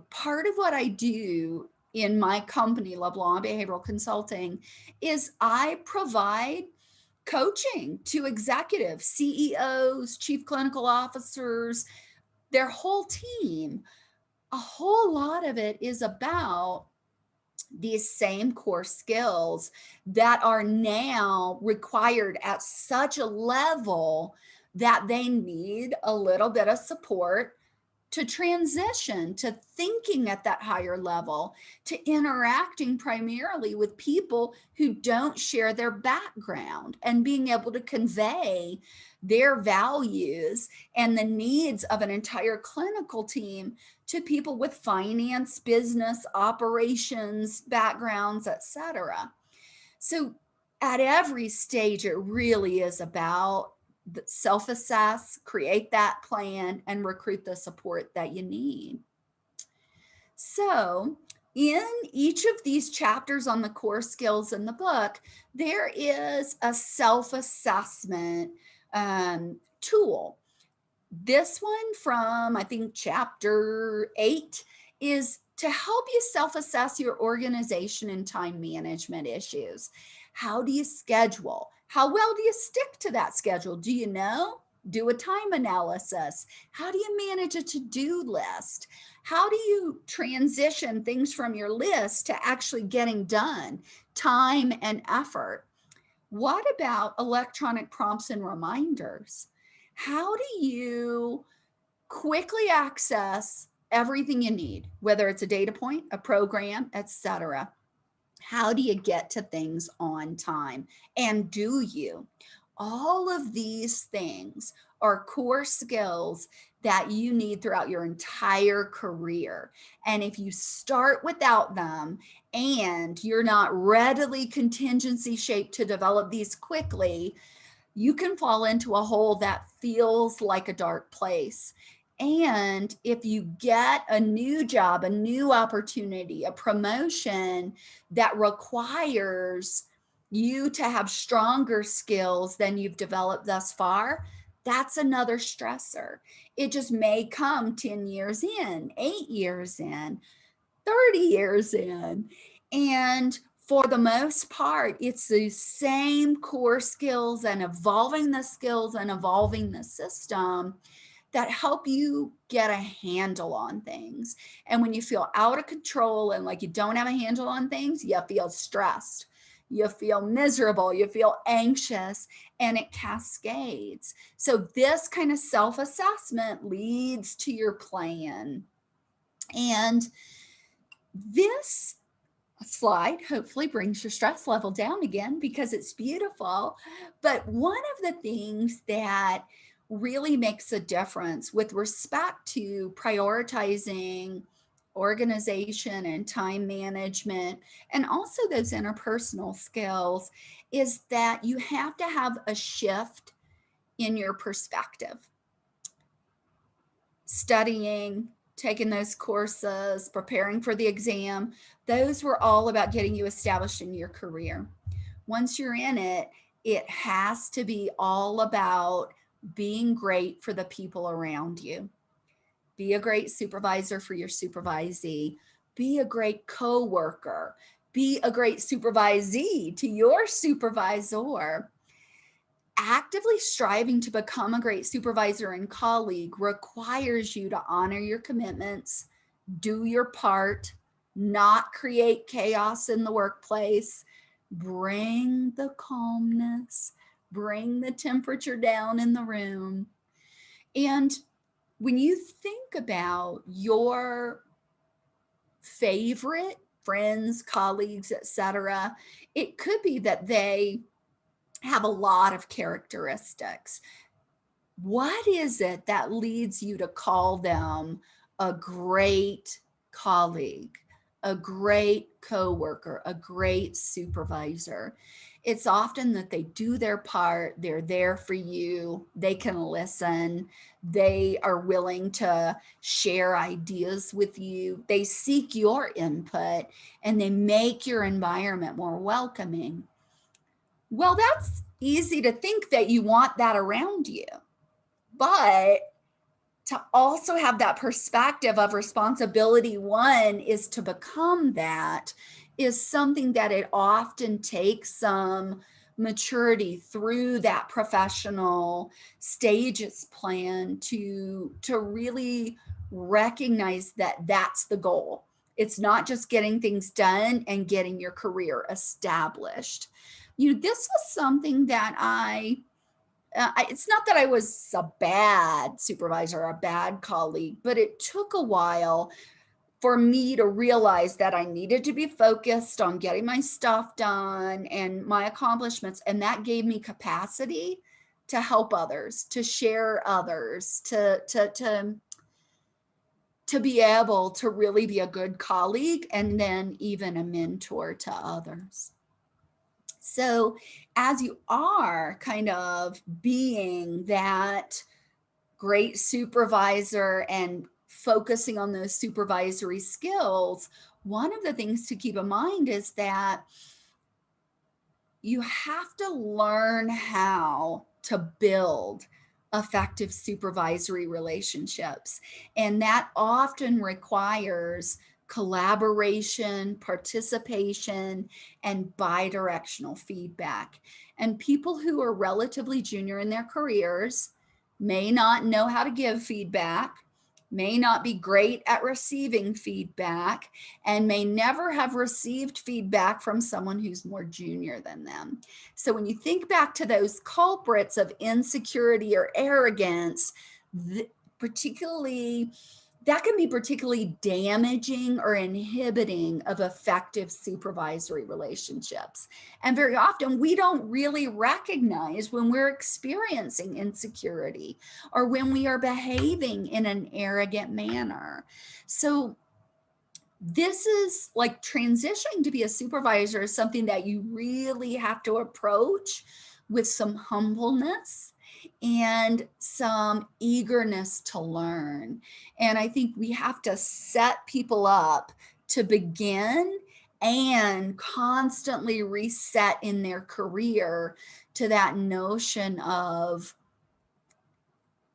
Part of what I do in my company, LeBlanc Behavioral Consulting, is I provide coaching to executives, CEOs, chief clinical officers, their whole team. A whole lot of it is about these same core skills that are now required at such a level that they need a little bit of support to transition to thinking at that higher level, to interacting primarily with people who don't share their background and being able to convey their values and the needs of an entire clinical team to people with finance, business, operations, backgrounds, etc. So at every stage, it really is about self-assess, create that plan, and recruit the support that you need. So in each of these chapters on the core skills in the book, there is a self-assessment tool. This one from, I think, chapter 8 is to help you self-assess your organization and time management issues. How do you schedule? How well do you stick to that schedule? Do you know? Do a time analysis. How do you manage a to-do list? How do you transition things from your list to actually getting done? Time and effort. What about electronic prompts and reminders? How do you quickly access everything you need, whether it's a data point, a program, etc.? How do you get to things on time? And do you? All of these things are core skills that you need throughout your entire career. And if you start without them and you're not readily contingency shaped to develop these quickly, you can fall into a hole that feels like a dark place. And if you get a new job, a new opportunity, a promotion that requires you to have stronger skills than you've developed thus far, that's another stressor. It just may come 10 years in, 8 years in, 30 years in. And for the most part, it's the same core skills and evolving the skills and evolving the system that help you get a handle on things. And when you feel out of control and like you don't have a handle on things, you feel stressed, you feel miserable, you feel anxious, and it cascades. So this kind of self-assessment leads to your plan. And this slide hopefully brings your stress level down again because it's beautiful. But one of the things that really makes a difference with respect to prioritizing organization and time management, and also those interpersonal skills, is that you have to have a shift in your perspective. Studying, taking those courses, preparing for the exam, those were all about getting you established in your career. Once you're in it, it has to be all about being great for the people around you. Be a great supervisor for your supervisee. Be a great coworker. Be a great supervisee to your supervisor. Actively striving to become a great supervisor and colleague requires you to honor your commitments, do your part, not create chaos in the workplace, bring the calmness, bring the temperature down in the room. And when you think about your favorite friends, colleagues, etc., it could be that they have a lot of characteristics. What is it that leads you to call them a great colleague, a great coworker, a great supervisor? It's often that they do their part, they're there for you, they can listen, they are willing to share ideas with you, they seek your input, and they make your environment more welcoming. Well, that's easy to think that you want that around you, but to also have that perspective of responsibility, one is to become that, is something that it often takes some maturity through that professional stages plan to really recognize that that's the goal. It's not just getting things done and getting your career established. This was something that I it's not that I was a bad supervisor or a bad colleague, but it took a while for me to realize that I needed to be focused on getting my stuff done and my accomplishments. And that gave me capacity to help others, to share others, to be able to really be a good colleague and then even a mentor to others. So as you are kind of being that great supervisor and focusing on those supervisory skills, one of the things to keep in mind is that you have to learn how to build effective supervisory relationships. And that often requires collaboration, participation, and bi-directional feedback. And people who are relatively junior in their careers may not know how to give feedback, may not be great at receiving feedback, and may never have received feedback from someone who's more junior than them. So when you think back to those culprits of insecurity or arrogance, particularly that can be particularly damaging or inhibiting of effective supervisory relationships. And very often we don't really recognize when we're experiencing insecurity or when we are behaving in an arrogant manner. So this is like transitioning to be a supervisor is something that you really have to approach with some humbleness and some eagerness to learn. And I think we have to set people up to begin and constantly reset in their career to that notion of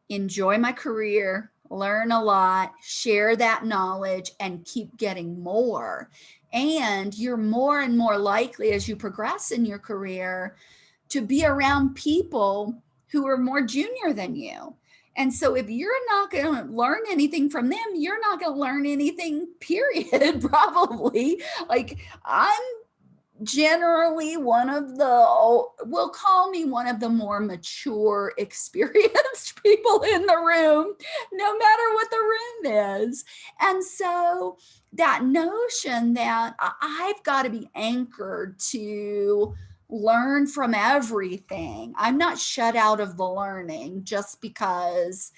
enjoy my career, learn a lot, share that knowledge, and keep getting more. And you're more and more likely as you progress in your career to be around people who are more junior than you. And so if you're not going to learn anything from them, you're not going to learn anything, period, probably. Like I'm generally one of the, will call me one of the more mature, experienced people in the room, no matter what the room is. And so that notion that I've got to be anchored to learn from everything. I'm not shut out of the learning just because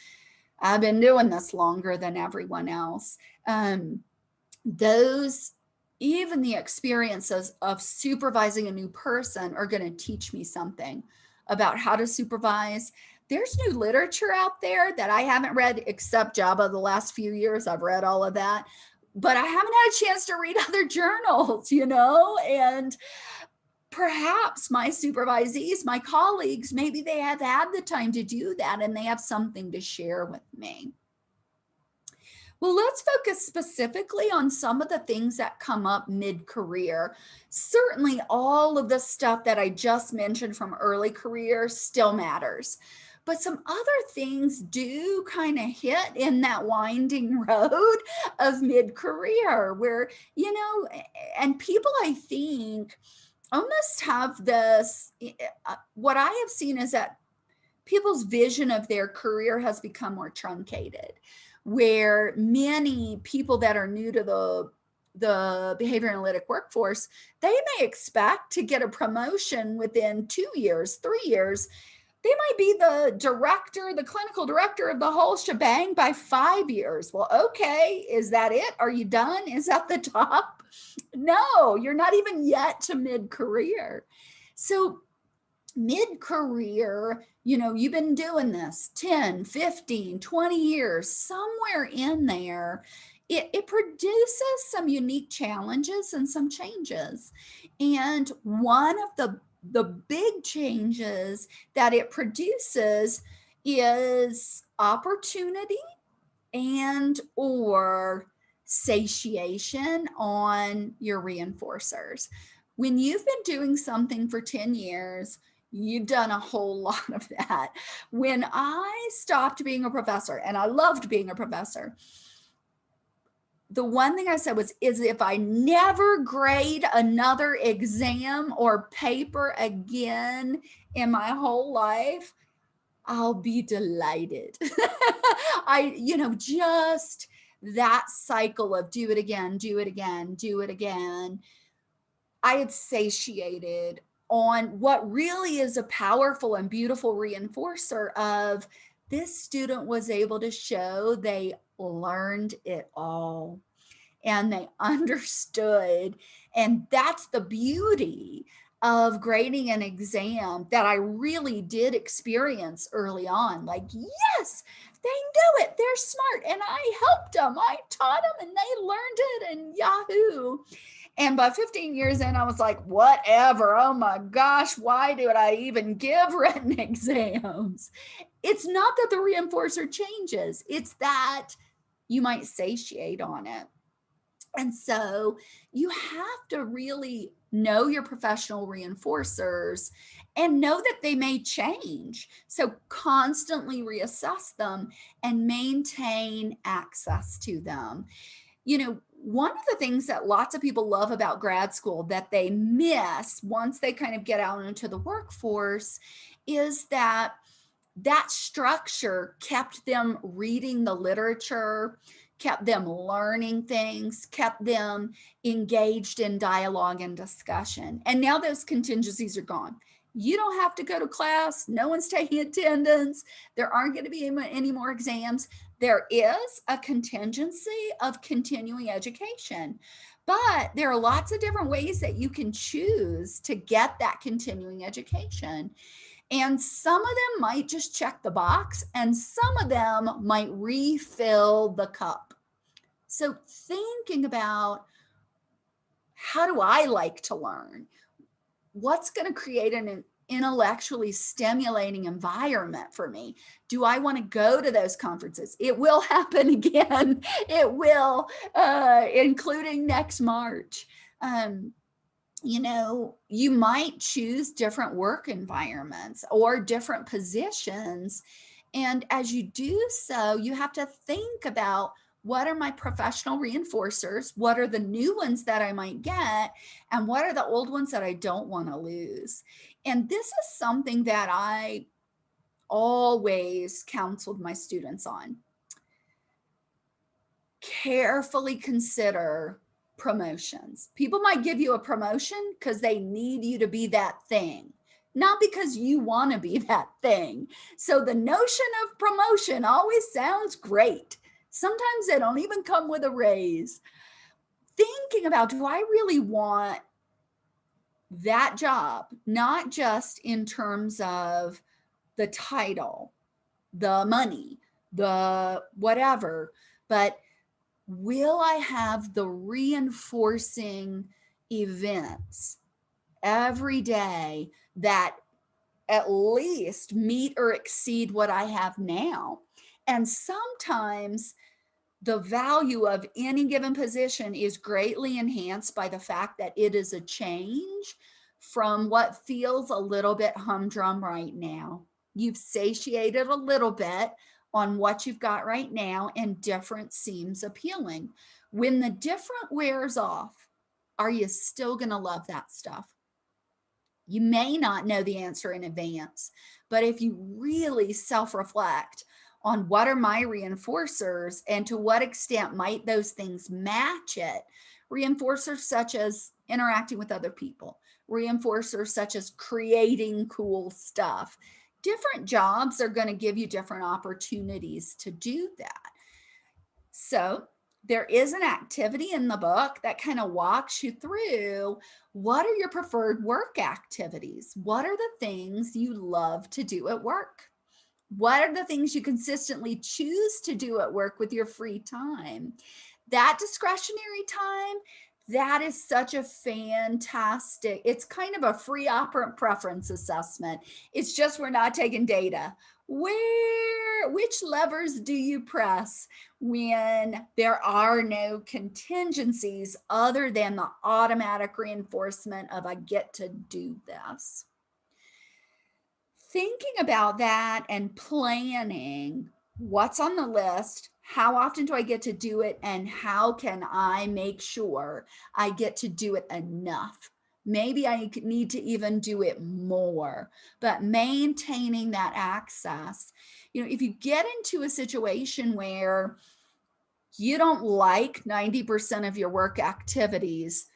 I've been doing this longer than everyone else. Even the experiences of supervising a new person are going to teach me something about how to supervise. There's new literature out there that I haven't read except Java the last few years. I've read all of that, but I haven't had a chance to read other journals, and perhaps my supervisees, my colleagues, maybe they have had the time to do that and they have something to share with me. Well, let's focus specifically on some of the things that come up mid-career. Certainly all of the stuff that I just mentioned from early career still matters. But some other things do kind of hit in that winding road of mid-career where, and people I think almost have this, what I have seen is that people's vision of their career has become more truncated, where many people that are new to the behavior analytic workforce, they may expect to get a promotion within 2 years, 3 years. They might be the director, the clinical director of the whole shebang by 5 years. Well, okay, is that it? Are you done? Is that the top? No, you're not even yet to mid-career. So mid-career, you've been doing this 10, 15, 20 years, somewhere in there, it produces some unique challenges and some changes. And one of the big changes that it produces is opportunity and or satiation on your reinforcers. When you've been doing something for 10 years, you've done a whole lot of that. When I stopped being a professor, and I loved being a professor, the one thing I said is if I never grade another exam or paper again in my whole life, I'll be delighted. Just that cycle of do it again, do it again, do it again. I had satiated on what really is a powerful and beautiful reinforcer of this student was able to show they learned it all and they understood. And that's the beauty of grading an exam that I really did experience early on. Like, yes, they knew it. They're smart. And I helped them. I taught them and they learned it and yahoo. And by 15 years in, I was like, whatever. Oh my gosh, why did I even give written exams? It's not that the reinforcer changes, it's that you might satiate on it. And so you have to really know your professional reinforcers and know that they may change. So constantly reassess them and maintain access to them. One of the things that lots of people love about grad school that they miss once they kind of get out into the workforce is that structure kept them reading the literature, kept them learning things, kept them engaged in dialogue and discussion. And now those contingencies are gone. You don't have to go to class. No one's taking attendance. There aren't going to be any more exams. There is a contingency of continuing education, but there are lots of different ways that you can choose to get that continuing education. And some of them might just check the box and some of them might refill the cup. So thinking about, how do I like to learn? What's going to create an intellectually stimulating environment for me? Do I want to go to those conferences? It will happen again. It will, including next March. You might choose different work environments or different positions. And as you do so, you have to think about, what are my professional reinforcers? What are the new ones that I might get? And what are the old ones that I don't want to lose? And this is something that I always counseled my students on. Carefully consider promotions. People might give you a promotion because they need you to be that thing, not because you want to be that thing. So the notion of promotion always sounds great. Sometimes they don't even come with a raise. Thinking about, do I really want that job? Not just in terms of the title, the money, the whatever, but will I have the reinforcing events every day that at least meet or exceed what I have now? And sometimes the value of any given position is greatly enhanced by the fact that it is a change from what feels a little bit humdrum right now. You've satiated a little bit on what you've got right now, and different seems appealing. When the different wears off, are you still going to love that stuff? You may not know the answer in advance, but if you really self-reflect on what are my reinforcers and to what extent might those things match it, reinforcers such as interacting with other people, reinforcers such as creating cool stuff, different jobs are going to give you different opportunities to do that. So there is an activity in the book that kind of walks you through, what are your preferred work activities? What are the things you love to do at work? What are the things you consistently choose to do at work with your free time? That discretionary time, that is such a fantastic, it's kind of a free operant preference assessment. It's just, we're not taking data. Which levers do you press when there are no contingencies other than the automatic reinforcement of I get to do this? Thinking about that and planning what's on the list, how often do I get to do it, and how can I make sure I get to do it enough Maybe I need to even do it more, but maintaining that access. If you get into a situation where you don't like 90% of your work activities,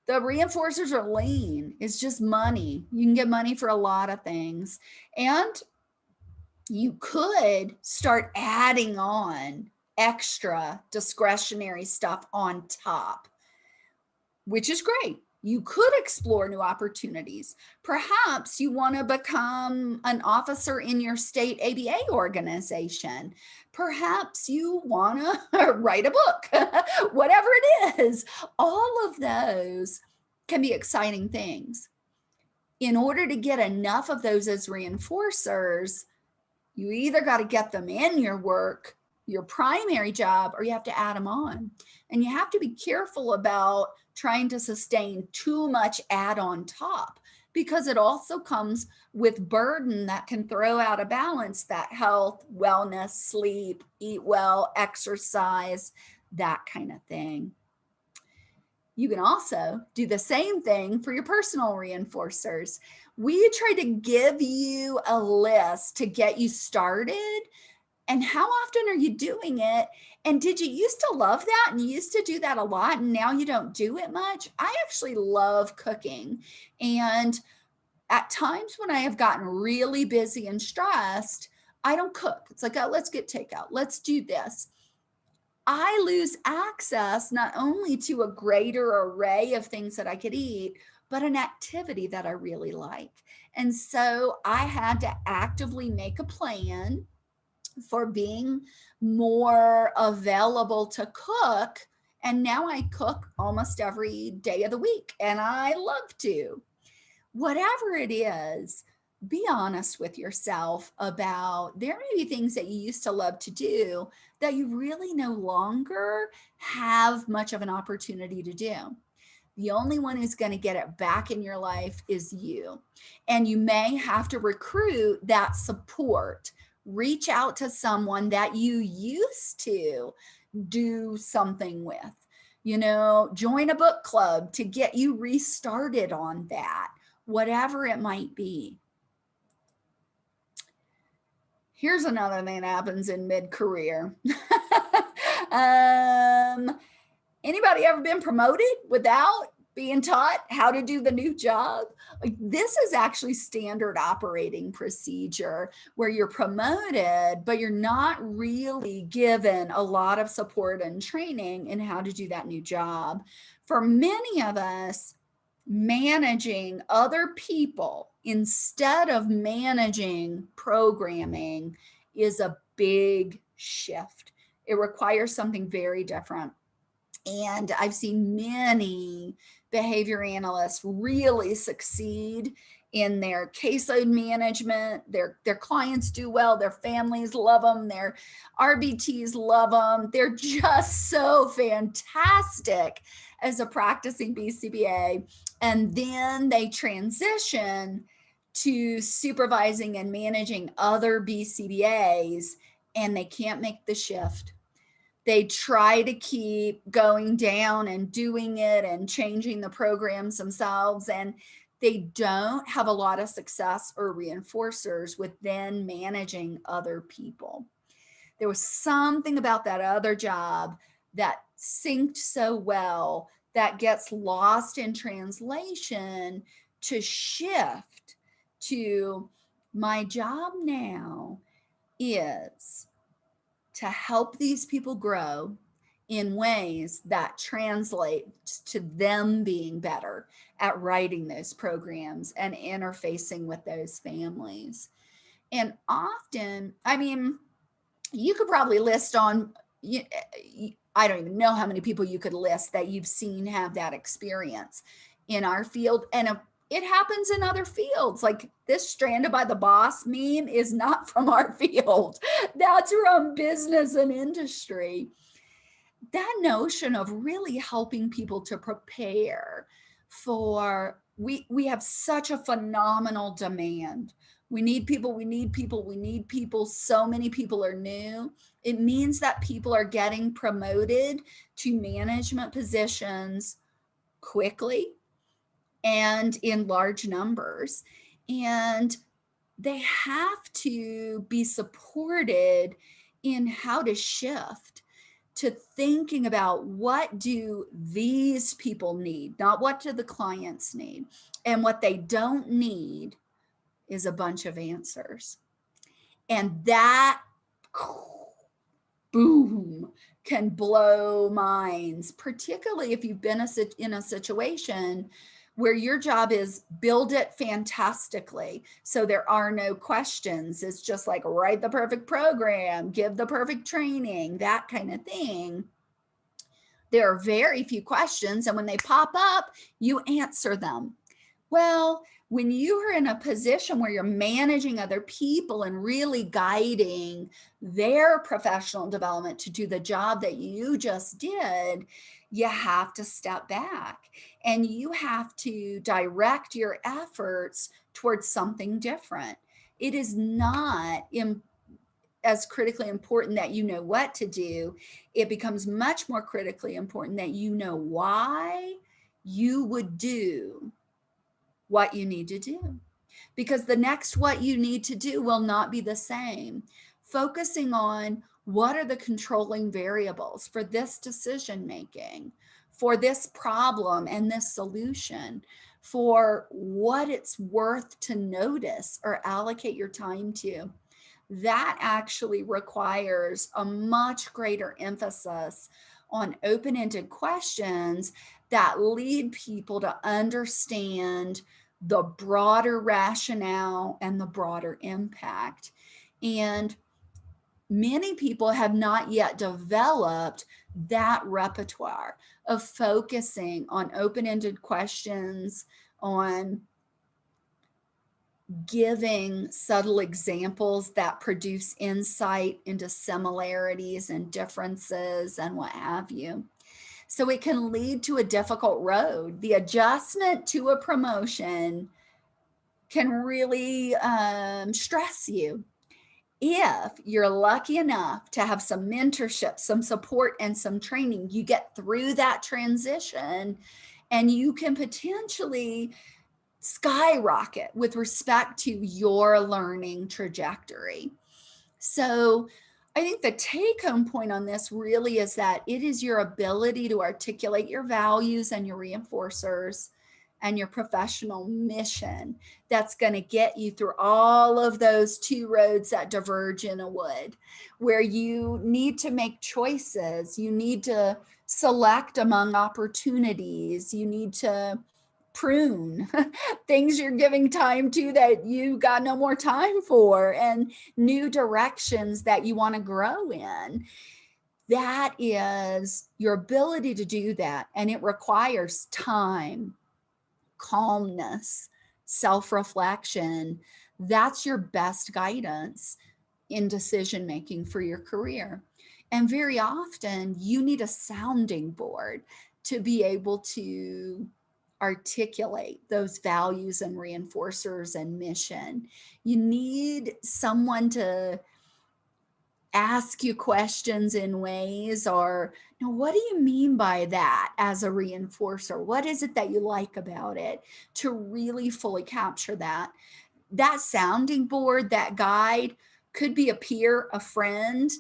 the reinforcers are lean. It's just money. You can get money for a lot of things. And you could start adding on extra discretionary stuff on top, which is great. You could explore new opportunities. Perhaps you want to become an officer in your state ABA organization. Perhaps you want to write a book, whatever it is. All of those can be exciting things. In order to get enough of those as reinforcers, you either got to get them in your work, your primary job, or you have to add them on. And you have to be careful about trying to sustain too much add on top, because it also comes with burden that can throw out of balance that health, wellness, sleep, eat well, exercise, that kind of thing. You can also do the same thing for your personal reinforcers. We try to give you a list to get you started. And how often are you doing it? And did you used to love that and you used to do that a lot and now you don't do it much? I actually love cooking. And at times when I have gotten really busy and stressed, I don't cook. It's like, oh, let's get takeout. Let's do this. I lose access not only to a greater array of things that I could eat, but an activity that I really like. And so I had to actively make a plan for being more available to cook. And now I cook almost every day of the week, and I love to. Whatever it is, be honest with yourself about there may be things that you used to love to do that you really no longer have much of an opportunity to do. The only one who's going to get it back in your life is you. And you may have to recruit that support. Reach out to someone that you used to do something with. Join a book club to get you restarted on that, whatever it might be. Here's another thing that happens in mid-career. Anybody ever been promoted without being taught how to do the new job? This is actually standard operating procedure where you're promoted, but you're not really given a lot of support and training in how to do that new job. For many of us, managing other people instead of managing programming is a big shift. It requires something very different. And I've seen many behavior analysts really succeed in their caseload management. Their clients do well, their families love them, their RBTs love them. They're just so fantastic as a practicing BCBA. And then they transition to supervising and managing other BCBAs, and they can't make the shift. They try to keep going down and doing it and changing the programs themselves, and they don't have a lot of success or reinforcers with then managing other people. There was something about that other job that synced so well that gets lost in translation to shift to my job now is to help these people grow in ways that translate to them being better at writing those programs and interfacing with those families. And often, you could probably list on, I don't even know how many people you could list that you've seen have that experience in our field. And it happens in other fields. Like this stranded by the boss meme is not from our field. That's from business and industry. That notion of really helping people to prepare for, we have such a phenomenal demand. We need people, we need people, we need people. So many people are new. It means that people are getting promoted to management positions quickly, and in large numbers. And they have to be supported in how to shift to thinking about what do these people need, not what do the clients need. And what they don't need is a bunch of answers. And that, boom, can blow minds, particularly if you've been in a situation where your job is build it fantastically. So there are no questions. It's just like write the perfect program, give the perfect training, that kind of thing. There are very few questions. And when they pop up, you answer them. Well, when you are in a position where you're managing other people and really guiding their professional development to do the job that you just did, you have to step back and you have to direct your efforts towards something different. It is not as critically important that you know what to do. It becomes much more critically important that you know why you would do what you need to do, because the next what you need to do will not be the same. Focusing on what are the controlling variables for this decision making, for this problem and this solution, for what it's worth to notice or allocate your time to. That actually requires a much greater emphasis on open-ended questions that lead people to understand the broader rationale and the broader impact. And many people have not yet developed that repertoire of focusing on open-ended questions, on giving subtle examples that produce insight into similarities and differences and what have you. So it can lead to a difficult road. The adjustment to a promotion can really stress you. If you're lucky enough to have some mentorship, some support, and some training, you get through that transition and you can potentially skyrocket with respect to your learning trajectory. So I think the take home point on this really is that it is your ability to articulate your values and your reinforcers and your professional mission that's going to get you through all of those two roads that diverge in a wood, where you need to make choices. You need to select among opportunities. You need to prune things you're giving time to that you got no more time for, and new directions that you want to grow in. That is your ability to do that. And it requires time, calmness, self-reflection. That's your best guidance in decision making for your career. And very often you need a sounding board to be able to articulate those values and reinforcers and mission. You need someone to ask you questions in ways, or, you know, what do you mean by that as a reinforcer? What is it that you like about it? To really fully capture that. That sounding board, that guide, could be a peer, a friend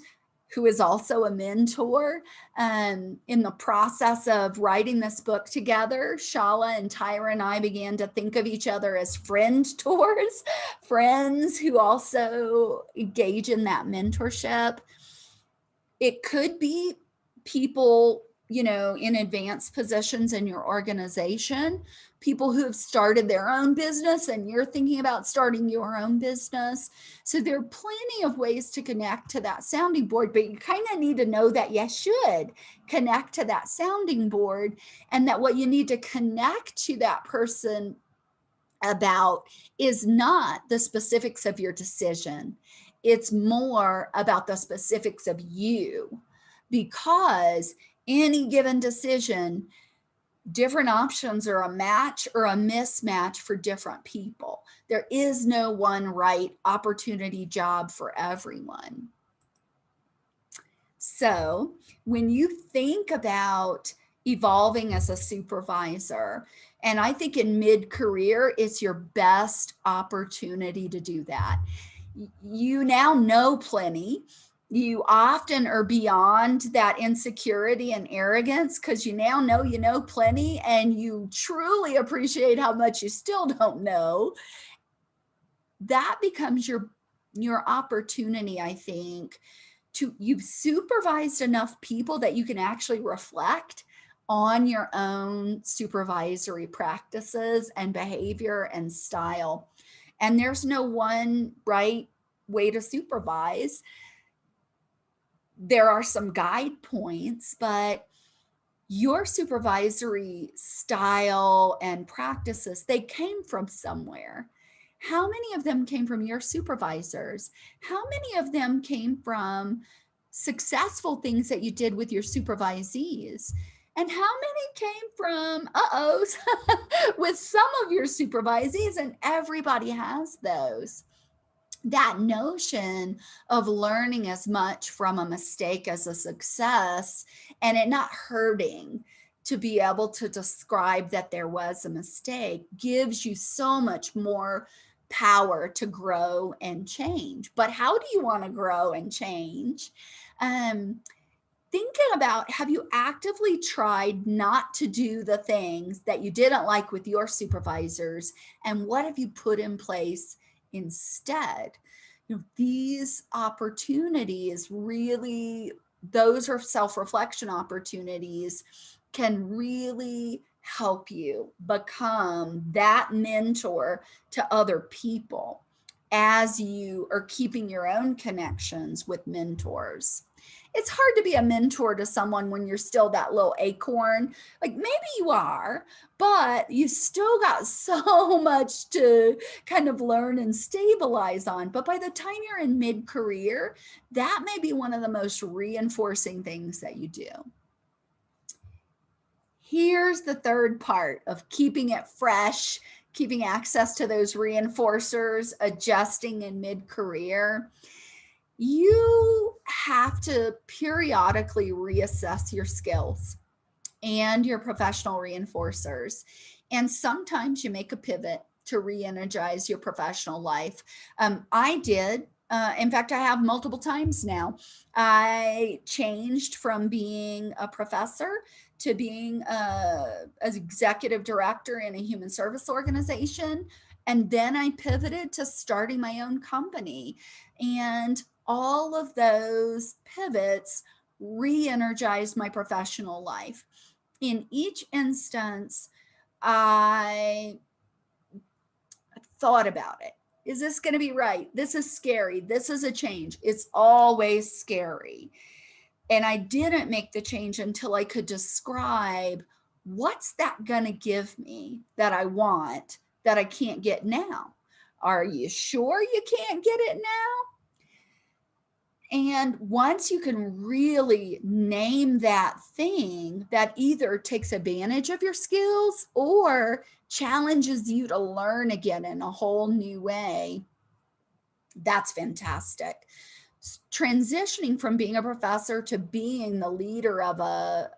who is also a mentor. In the process of writing this book together, Shala and Tyra and I began to think of each other as friend tours, friends who also engage in that mentorship. It could be people, you know, in advanced positions in your organization, people who have started their own business and you're thinking about starting your own business. So there are plenty of ways to connect to that sounding board, but you kind of need to know that you should connect to that sounding board, and that what you need to connect to that person about is not the specifics of your decision. It's more about the specifics of you, because any given decision, different options are a match or a mismatch for different people. There is no one right opportunity job for everyone. So when you think about evolving as a supervisor And I think in mid-career, it's your best opportunity to do that. You now know plenty. You often are beyond that insecurity and arrogance because you now know you know plenty, and you truly appreciate how much you still don't know. That becomes your opportunity, I think, you've supervised enough people that you can actually reflect on your own supervisory practices and behavior and style. And there's no one right way to supervise. There are some guide points, but your supervisory style and practices, they came from somewhere. How many of them came from your supervisors? How many of them came from successful things that you did with your supervisees? And how many came from uh-ohs with some of your supervisees? And everybody has those. That notion of learning as much from a mistake as a success, and it not hurting to be able to describe that there was a mistake, gives you so much more power to grow and change. But how do you want to grow and change? Thinking about, have you actively tried not to do the things that you didn't like with your supervisors, and what have you put in place instead? You know, these opportunities really, those are self-reflection opportunities, can really help you become that mentor to other people as you are keeping your own connections with mentors. It's hard to be a mentor to someone when you're still that little acorn. Like, maybe you are, but you still got so much to kind of learn and stabilize on. But by the time you're in mid-career, that may be one of the most reinforcing things that you do. Here's the third part of keeping it fresh, keeping access to those reinforcers, adjusting in mid-career. You have to periodically reassess your skills and your professional reinforcers. And sometimes you make a pivot to re-energize your professional life. I did. In fact, I have multiple times now. I changed from being a professor to being an executive director in a human service organization. And then I pivoted to starting my own company. And all of those pivots re-energized my professional life. In each instance, I thought about it. Is this going to be right? This is scary. This is a change. It's always scary. And I didn't make the change until I could describe, what's that going to give me that I want that I can't get now? Are you sure you can't get it now? And once you can really name that thing that either takes advantage of your skills or challenges you to learn again in a whole new way, that's fantastic. Transitioning from being a professor to being the leader of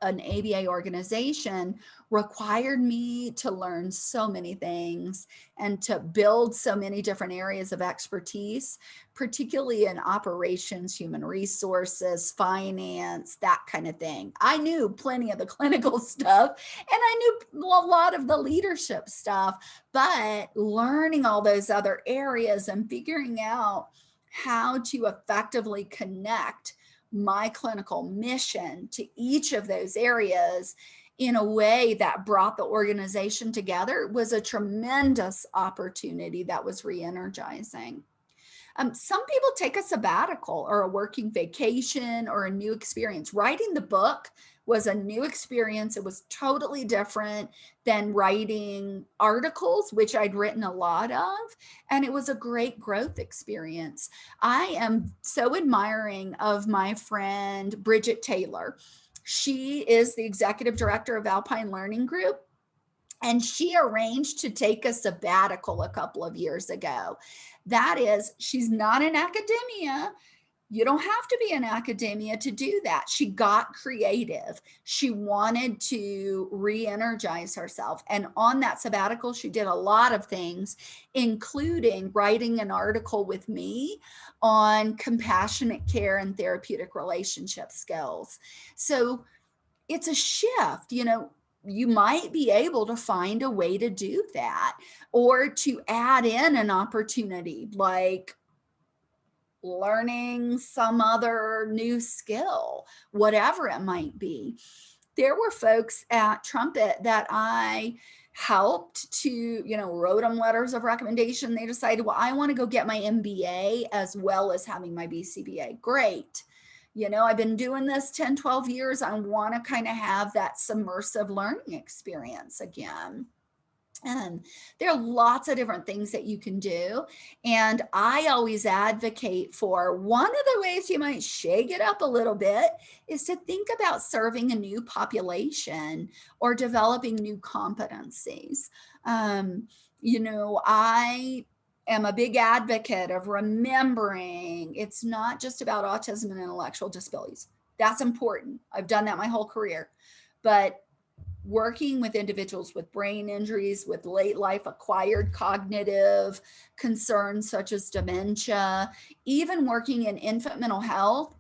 an ABA organization required me to learn so many things and to build so many different areas of expertise, particularly in operations, human resources, finance, that kind of thing. I knew plenty of the clinical stuff, and I knew a lot of the leadership stuff, but learning all those other areas and figuring out how to effectively connect my clinical mission to each of those areas in a way that brought the organization together was a tremendous opportunity that was re-energizing. Some people take a sabbatical or a working vacation or a new experience. Writing the book was a new experience. It was totally different than writing articles, which I'd written a lot of, and it was a great growth experience. I am so admiring of my friend, Bridget Taylor. She is the executive director of Alpine Learning Group, and she arranged to take a sabbatical a couple of years ago. That is, she's not in academia, You don't have to be in academia to do that. She got creative. She wanted to re-energize herself. And on that sabbatical, she did a lot of things, including writing an article with me on compassionate care and therapeutic relationship skills. So it's a shift, you might be able to find a way to do that, or to add in an opportunity like learning some other new skill, whatever it might be. There were folks at Trumpet that I helped to, wrote them letters of recommendation. They decided, well, I want to go get my MBA as well as having my BCBA. Great. I've been doing this 10, 12 years. I want to kind of have that submersive learning experience again. And there are lots of different things that you can do. And I always advocate for one of the ways you might shake it up a little bit is to think about serving a new population or developing new competencies. I am a big advocate of remembering it's not just about autism and intellectual disabilities. That's important. I've done that my whole career. But working with individuals with brain injuries, with late life acquired cognitive concerns such as dementia, even working in infant mental health,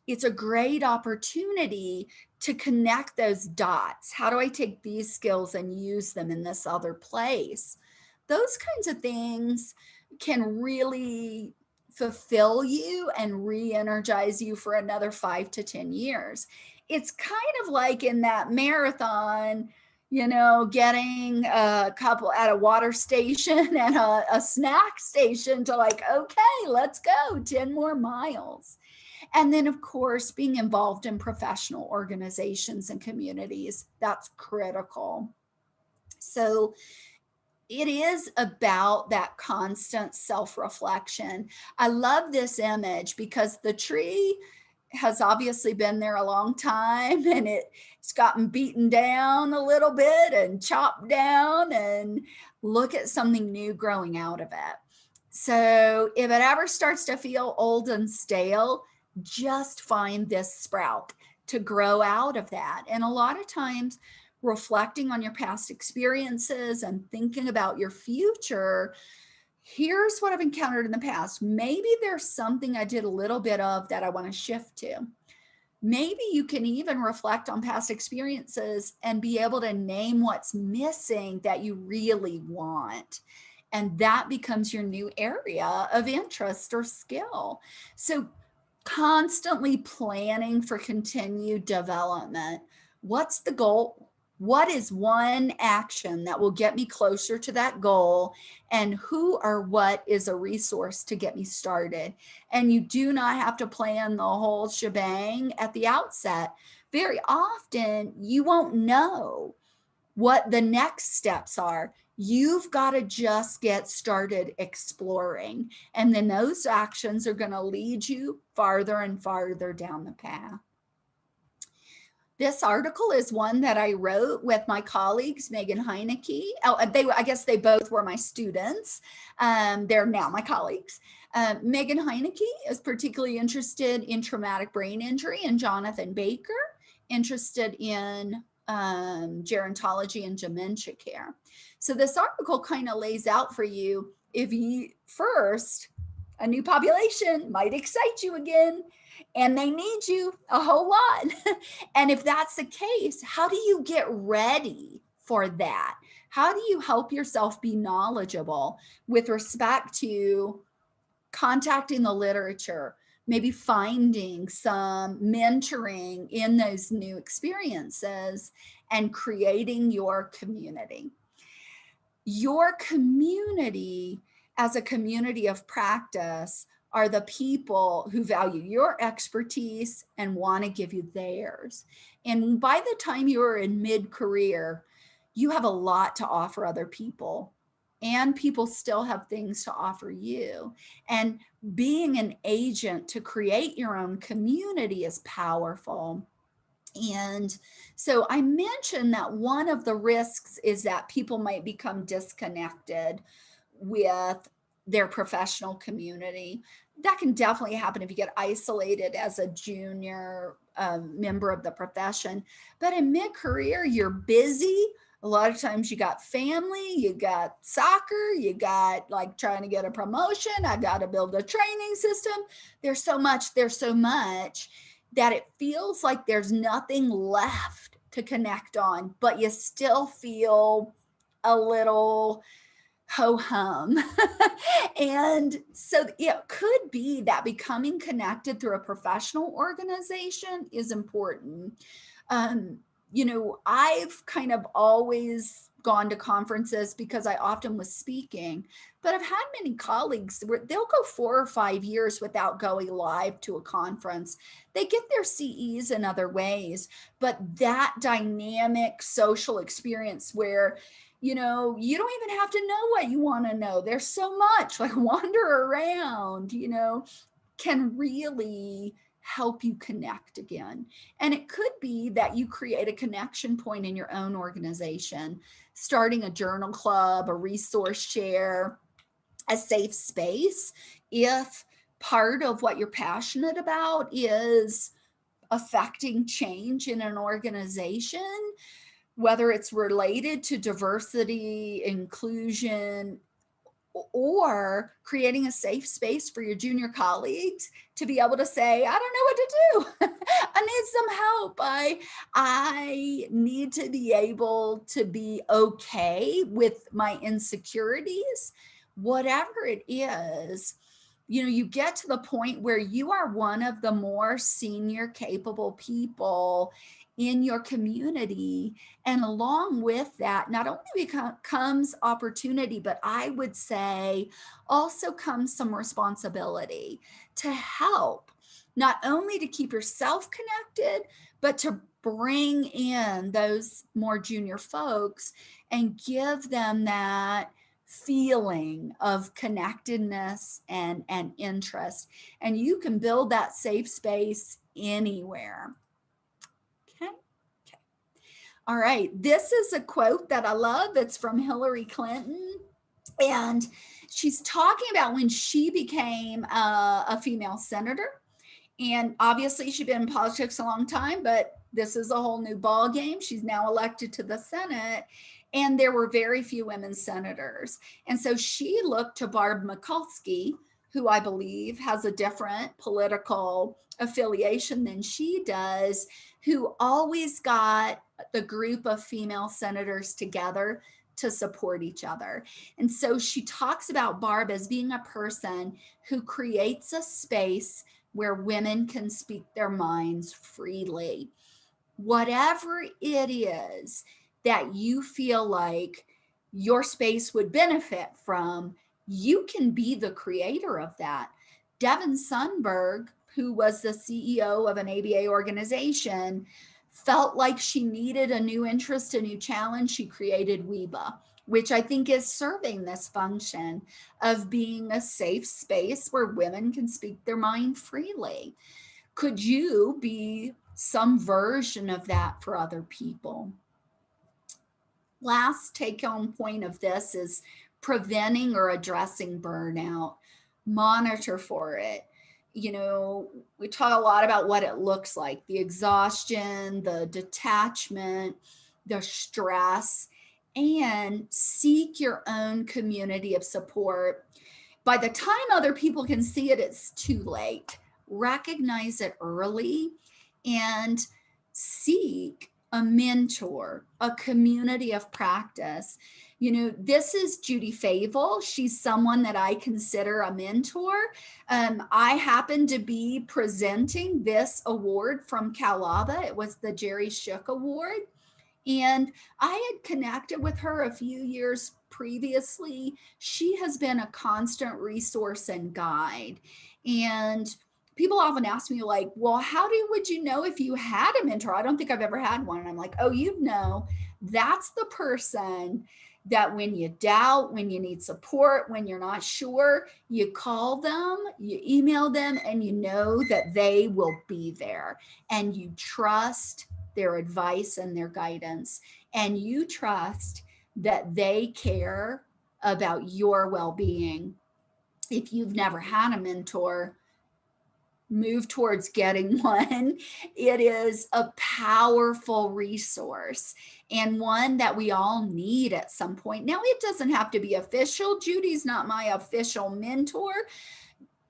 it's a great opportunity to connect those dots. How do I take these skills and use them in this other place? Those kinds of things can really fulfill you and re-energize you for another 5 to 10 years. It's kind of like in that marathon, getting a couple at a water station and a snack station to like, okay, let's go 10 more miles. And then, of course, being involved in professional organizations and communities, that's critical. So it is about that constant self-reflection. I love this image because the tree has obviously been there a long time, and it's gotten beaten down a little bit and chopped down, and look at something new growing out of it. So if it ever starts to feel old and stale, just find this sprout to grow out of that. And a lot of times reflecting on your past experiences and thinking about your future, here's what I've encountered in the past. Maybe there's something I did a little bit of that I want to shift to. Maybe you can even reflect on past experiences and be able to name what's missing that you really want. And that becomes your new area of interest or skill. So constantly planning for continued development. What's the goal? What is one action that will get me closer to that goal? And who or what is a resource to get me started? And you do not have to plan the whole shebang at the outset. Very often, you won't know what the next steps are. You've got to just get started exploring. And then those actions are going to lead you farther and farther down the path. This article is one that I wrote with my colleagues, Megan Heineke. I guess they both were my students. They're now my colleagues. Megan Heineke is particularly interested in traumatic brain injury, and Jonathan Baker interested in gerontology and dementia care. So this article kind of lays out for you, if you first, a new population might excite you again, and they need you a whole lot. And if that's the case, how do you get ready for that? How do you help yourself be knowledgeable with respect to contacting the literature, maybe finding some mentoring in those new experiences, and creating your community? Your community as a community of practice are the people who value your expertise and want to give you theirs. And by the time you are in mid-career, you have a lot to offer other people, and people still have things to offer you. And being an agent to create your own community is powerful. And so I mentioned that one of the risks is that people might become disconnected with their professional community. That can definitely happen if you get isolated as a junior member of the profession. But in mid-career, you're busy. A lot of times you got family, you got soccer, you got like trying to get a promotion. I got to build a training system. There's so much that it feels like there's nothing left to connect on, but you still feel a little ho hum. And so it could be that becoming connected through a professional organization is important. I've kind of always gone to conferences because I often was speaking, but I've had many colleagues where they'll go 4 or 5 years without going live to a conference. They get their CEs in other ways, but that dynamic social experience where you don't even have to know what you want to know. There's so much, like wander around, can really help you connect again. And it could be that you create a connection point in your own organization, starting a journal club, a resource share, a safe space. If part of what you're passionate about is affecting change in an organization, whether it's related to diversity, inclusion, or creating a safe space for your junior colleagues to be able to say, I don't know what to do. I need some help. I need to be able to be okay with my insecurities, whatever it is. You get to the point where you are one of the more senior, capable people in your community. And along with that, not only comes opportunity, but I would say also comes some responsibility to help, not only to keep yourself connected, but to bring in those more junior folks and give them that feeling of connectedness and interest. And you can build that safe space anywhere. Okay. All right. This is a quote that I love. It's from Hillary Clinton. And she's talking about when she became a female senator. And obviously she'd been in politics a long time, but this is a whole new ball game. She's now elected to the Senate. And there were very few women senators. And so she looked to Barb Mikulski, who I believe has a different political affiliation than she does, who always got the group of female senators together to support each other. And so she talks about Barb as being a person who creates a space where women can speak their minds freely. Whatever it is that you feel like your space would benefit from, you can be the creator of that. Devin Sundberg, who was the CEO of an ABA organization, felt like she needed a new interest, a new challenge. She created WEBA, which I think is serving this function of being a safe space where women can speak their mind freely. Could you be some version of that for other people? Last take-home point of this is preventing or addressing burnout. Monitor for it. We talk a lot about what it looks like, the exhaustion, the detachment, the stress, and seek your own community of support. By the time other people can see it, it's too late. Recognize it early and seek a mentor, a community of practice. This is Judy Favell. She's someone that I consider a mentor. I happen to be presenting this award from CalABA. It was the Jerry Shook Award. And I had connected with her a few years previously. She has been a constant resource and guide. And people often ask me like, well, would you know if you had a mentor? I don't think I've ever had one. And I'm like, oh, that's the person that when you doubt, when you need support, when you're not sure, you call them, you email them, and you know that they will be there. And you trust their advice and their guidance. And you trust that they care about your well-being. if you've never had a mentor, move towards getting one. It is a powerful resource and one that we all need at some point. Now, it doesn't have to be official. Judy's not my official mentor.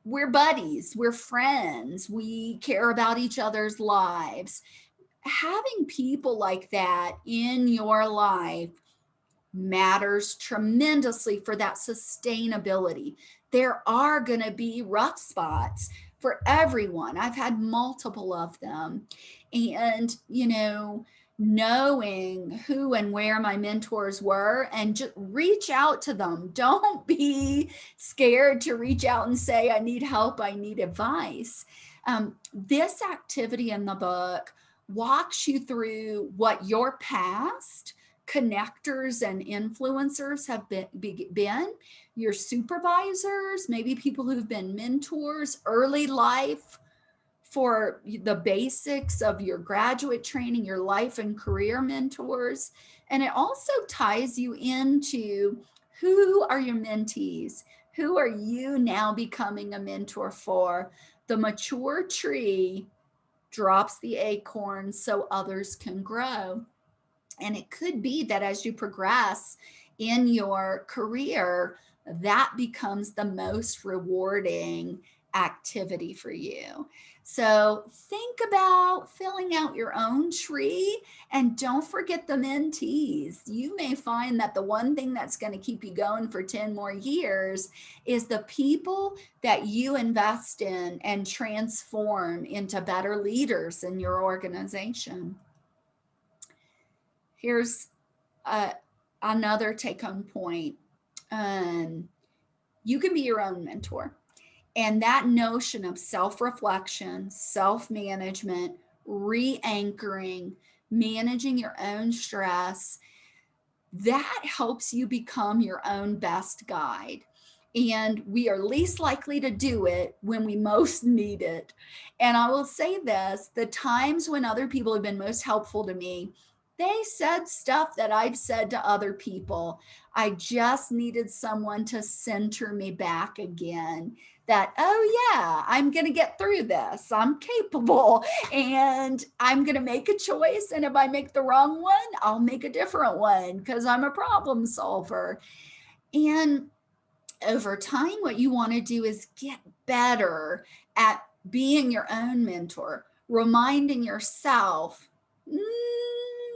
We're buddies, we're friends, we care about each other's lives. Having people like that in your life matters tremendously for that sustainability. There are going to be rough spots for everyone. I've had multiple of them. And, knowing who and where my mentors were and just reach out to them. Don't be scared to reach out and say, I need help, I need advice. This activity in the book walks you through what your past connectors and influencers have been, your supervisors, maybe people who've been mentors, early life for the basics of your graduate training, your life and career mentors. And it also ties you into who are your mentees? Who are you now becoming a mentor for? The mature tree drops the acorns so others can grow. And it could be that as you progress in your career, that becomes the most rewarding activity for you. So think about filling out your own tree and don't forget the mentees. You may find that the one thing that's going to keep you going for 10 more years is the people that you invest in and transform into better leaders in your organization. Here's another take-home point. You can be your own mentor. And that notion of self-reflection, self-management, re-anchoring, managing your own stress, that helps you become your own best guide. And we are least likely to do it when we most need it. And I will say this, the times when other people have been most helpful to me, they said stuff that I've said to other people. I just needed someone to center me back again. That, oh yeah, I'm going to get through this. I'm capable and I'm going to make a choice. And if I make the wrong one, I'll make a different one because I'm a problem solver. And over time, what you want to do is get better at being your own mentor, reminding yourself,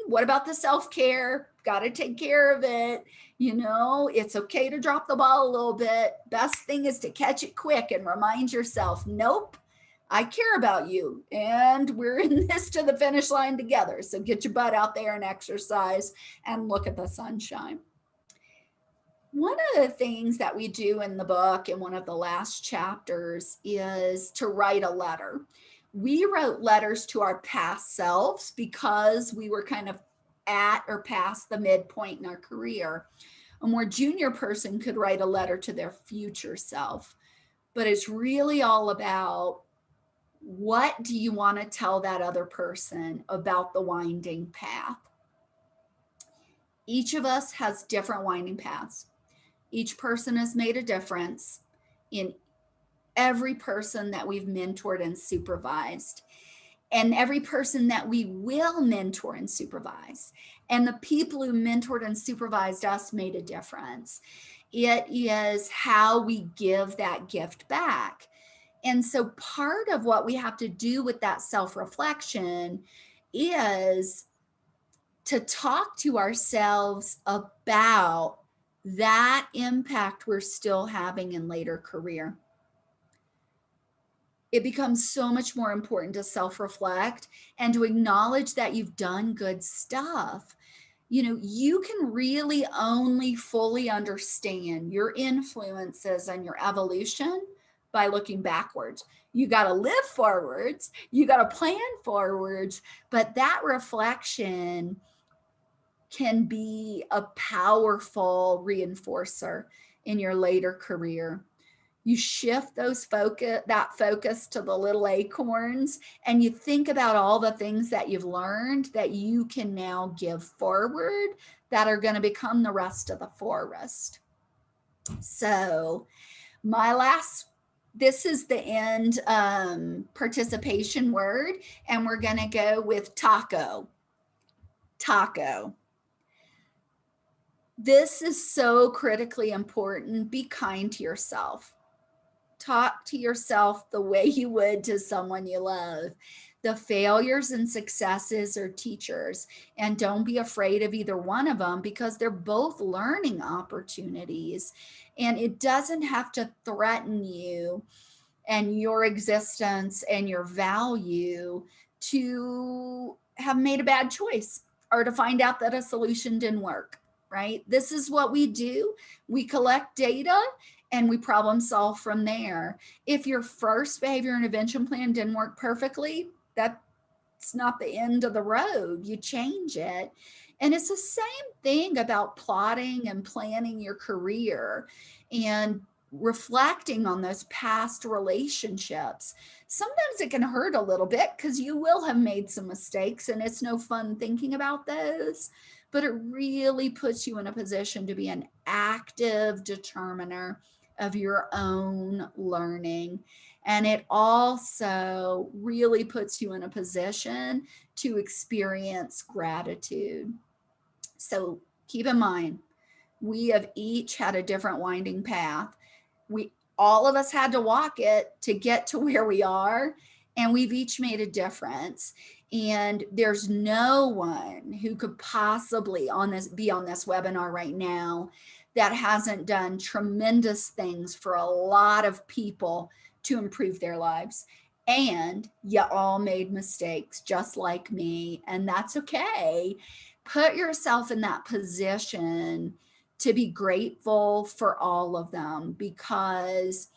what about the self-care? Got to take care of it. It's okay to drop the ball a little bit. Best thing is to catch it quick and remind yourself, nope, I care about you and we're in this to the finish line together. So get your butt out there and exercise and look at the sunshine. One of the things that we do in the book in one of the last chapters is to write a letter. We wrote letters to our past selves because we were kind of at or past the midpoint in our career. A more junior person could write a letter to their future self, but it's really all about what do you want to tell that other person about the winding path? Each of us has different winding paths. Each person has made a difference in every person that we've mentored and supervised, and every person that we will mentor and supervise. And the people who mentored and supervised us made a difference. It is how we give that gift back. And so part of what we have to do with that self-reflection is to talk to ourselves about that impact we're still having in later career. It becomes so much more important to self-reflect and to acknowledge that you've done good stuff. You can really only fully understand your influences and your evolution by looking backwards. You got to live forwards, you got to plan forwards, but that reflection can be a powerful reinforcer in your later career. You shift that focus to the little acorns, and you think about all the things that you've learned that you can now give forward that are going to become the rest of the forest. So This is the end participation word, and we're going to go with taco. Taco. This is so critically important. Be kind to yourself. Talk to yourself the way you would to someone you love. The failures and successes are teachers, and don't be afraid of either one of them because they're both learning opportunities, and it doesn't have to threaten you and your existence and your value to have made a bad choice or to find out that a solution didn't work, right? This is what we do. We collect data and we problem solve from there. If your first behavior intervention plan didn't work perfectly, that's not the end of the road. You change it. And it's the same thing about plotting and planning your career and reflecting on those past relationships. Sometimes it can hurt a little bit because you will have made some mistakes and it's no fun thinking about those, but it really puts you in a position to be an active determiner of your own learning. And it also really puts you in a position to experience gratitude. So keep in mind, we have each had a different winding path. All of us had to walk it to get to where we are, and we've each made a difference. And there's no one who could possibly be on this webinar right now that hasn't done tremendous things for a lot of people to improve their lives. And you all made mistakes just like me, and that's okay. Put yourself in that position to be grateful for all of them, because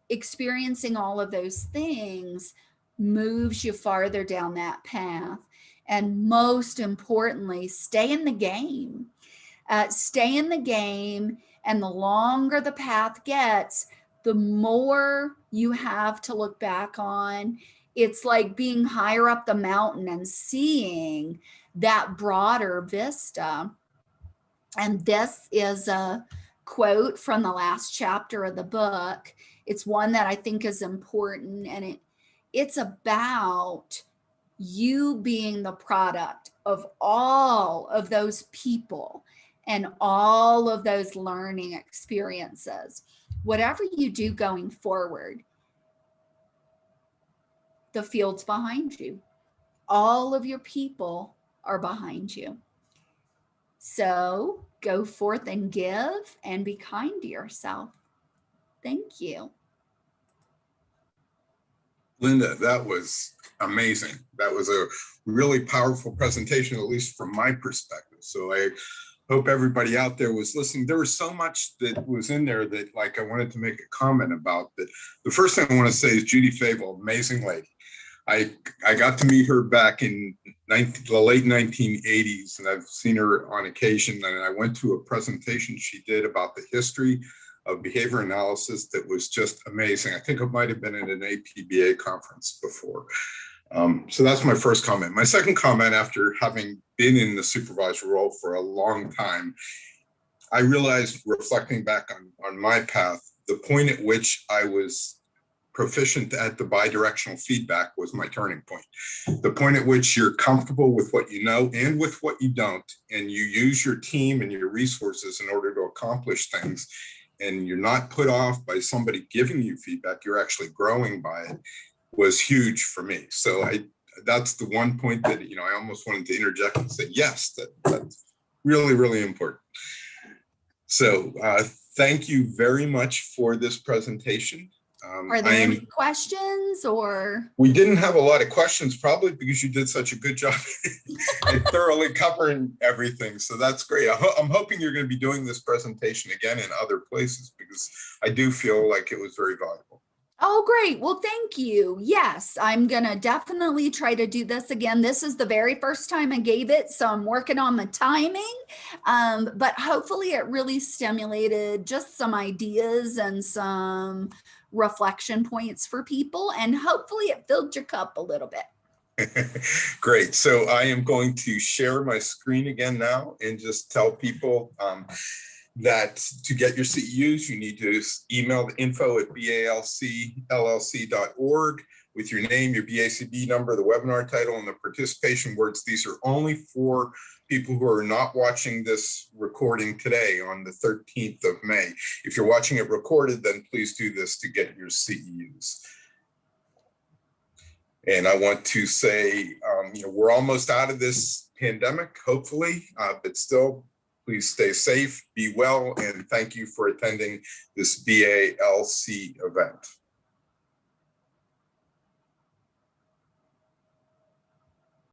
experiencing all of those things moves you farther down that path. And most importantly, stay in the game. Stay in the game, and the longer the path gets, the more you have to look back on. It's like being higher up the mountain and seeing that broader vista. And this is a quote from the last chapter of the book. It's one that I think is important, and it's about you being the product of all of those people and all of those learning experiences. Whatever you do going forward, the field's behind you. All of your people are behind you. So go forth and give and be kind to yourself. Thank you. Linda, that was amazing. That was a really powerful presentation, at least from my perspective. So I hope everybody out there was listening. There was so much that was in there that I wanted to make a comment about. That the first thing I want to say is Judy Fable, amazing lady. I got to meet her back in the late 1980s, and I've seen her on occasion. And I went to a presentation she did about the history of behavior analysis that was just amazing. I think it might have been at an APBA conference before. So that's my first comment. My second comment, after having been in the supervisor role for a long time, I realized, reflecting back on my path, the point at which I was proficient at the bidirectional feedback was my turning point. The point at which you're comfortable with what you know and with what you don't, and you use your team and your resources in order to accomplish things, and you're not put off by somebody giving you feedback, you're actually growing by it, was huge for me. So that's the one point that I almost wanted to interject and say, yes, that's really, really important. So thank you very much for this presentation. Are there any questions, or? We didn't have a lot of questions, probably because you did such a good job at thoroughly covering everything. So that's great. I'm hoping you're going to be doing this presentation again in other places, because I do feel like it was very valuable. Oh, great. Well, thank you. Yes, I'm going to definitely try to do this again. This is the very first time I gave it, so I'm working on the timing. But hopefully it really stimulated just some ideas and some reflection points for people, and hopefully it filled your cup a little bit. Great. So I am going to share my screen again now and just tell people that to get your CEUs, you need to email the info@balcllc.org with your name, your BACB number, the webinar title, and the participation words. These are only for people who are not watching this recording today on the 13th of May. If you're watching it recorded, then please do this to get your CEUs. And I want to say, we're almost out of this pandemic, hopefully, but still, please stay safe, be well, and thank you for attending this BALC event.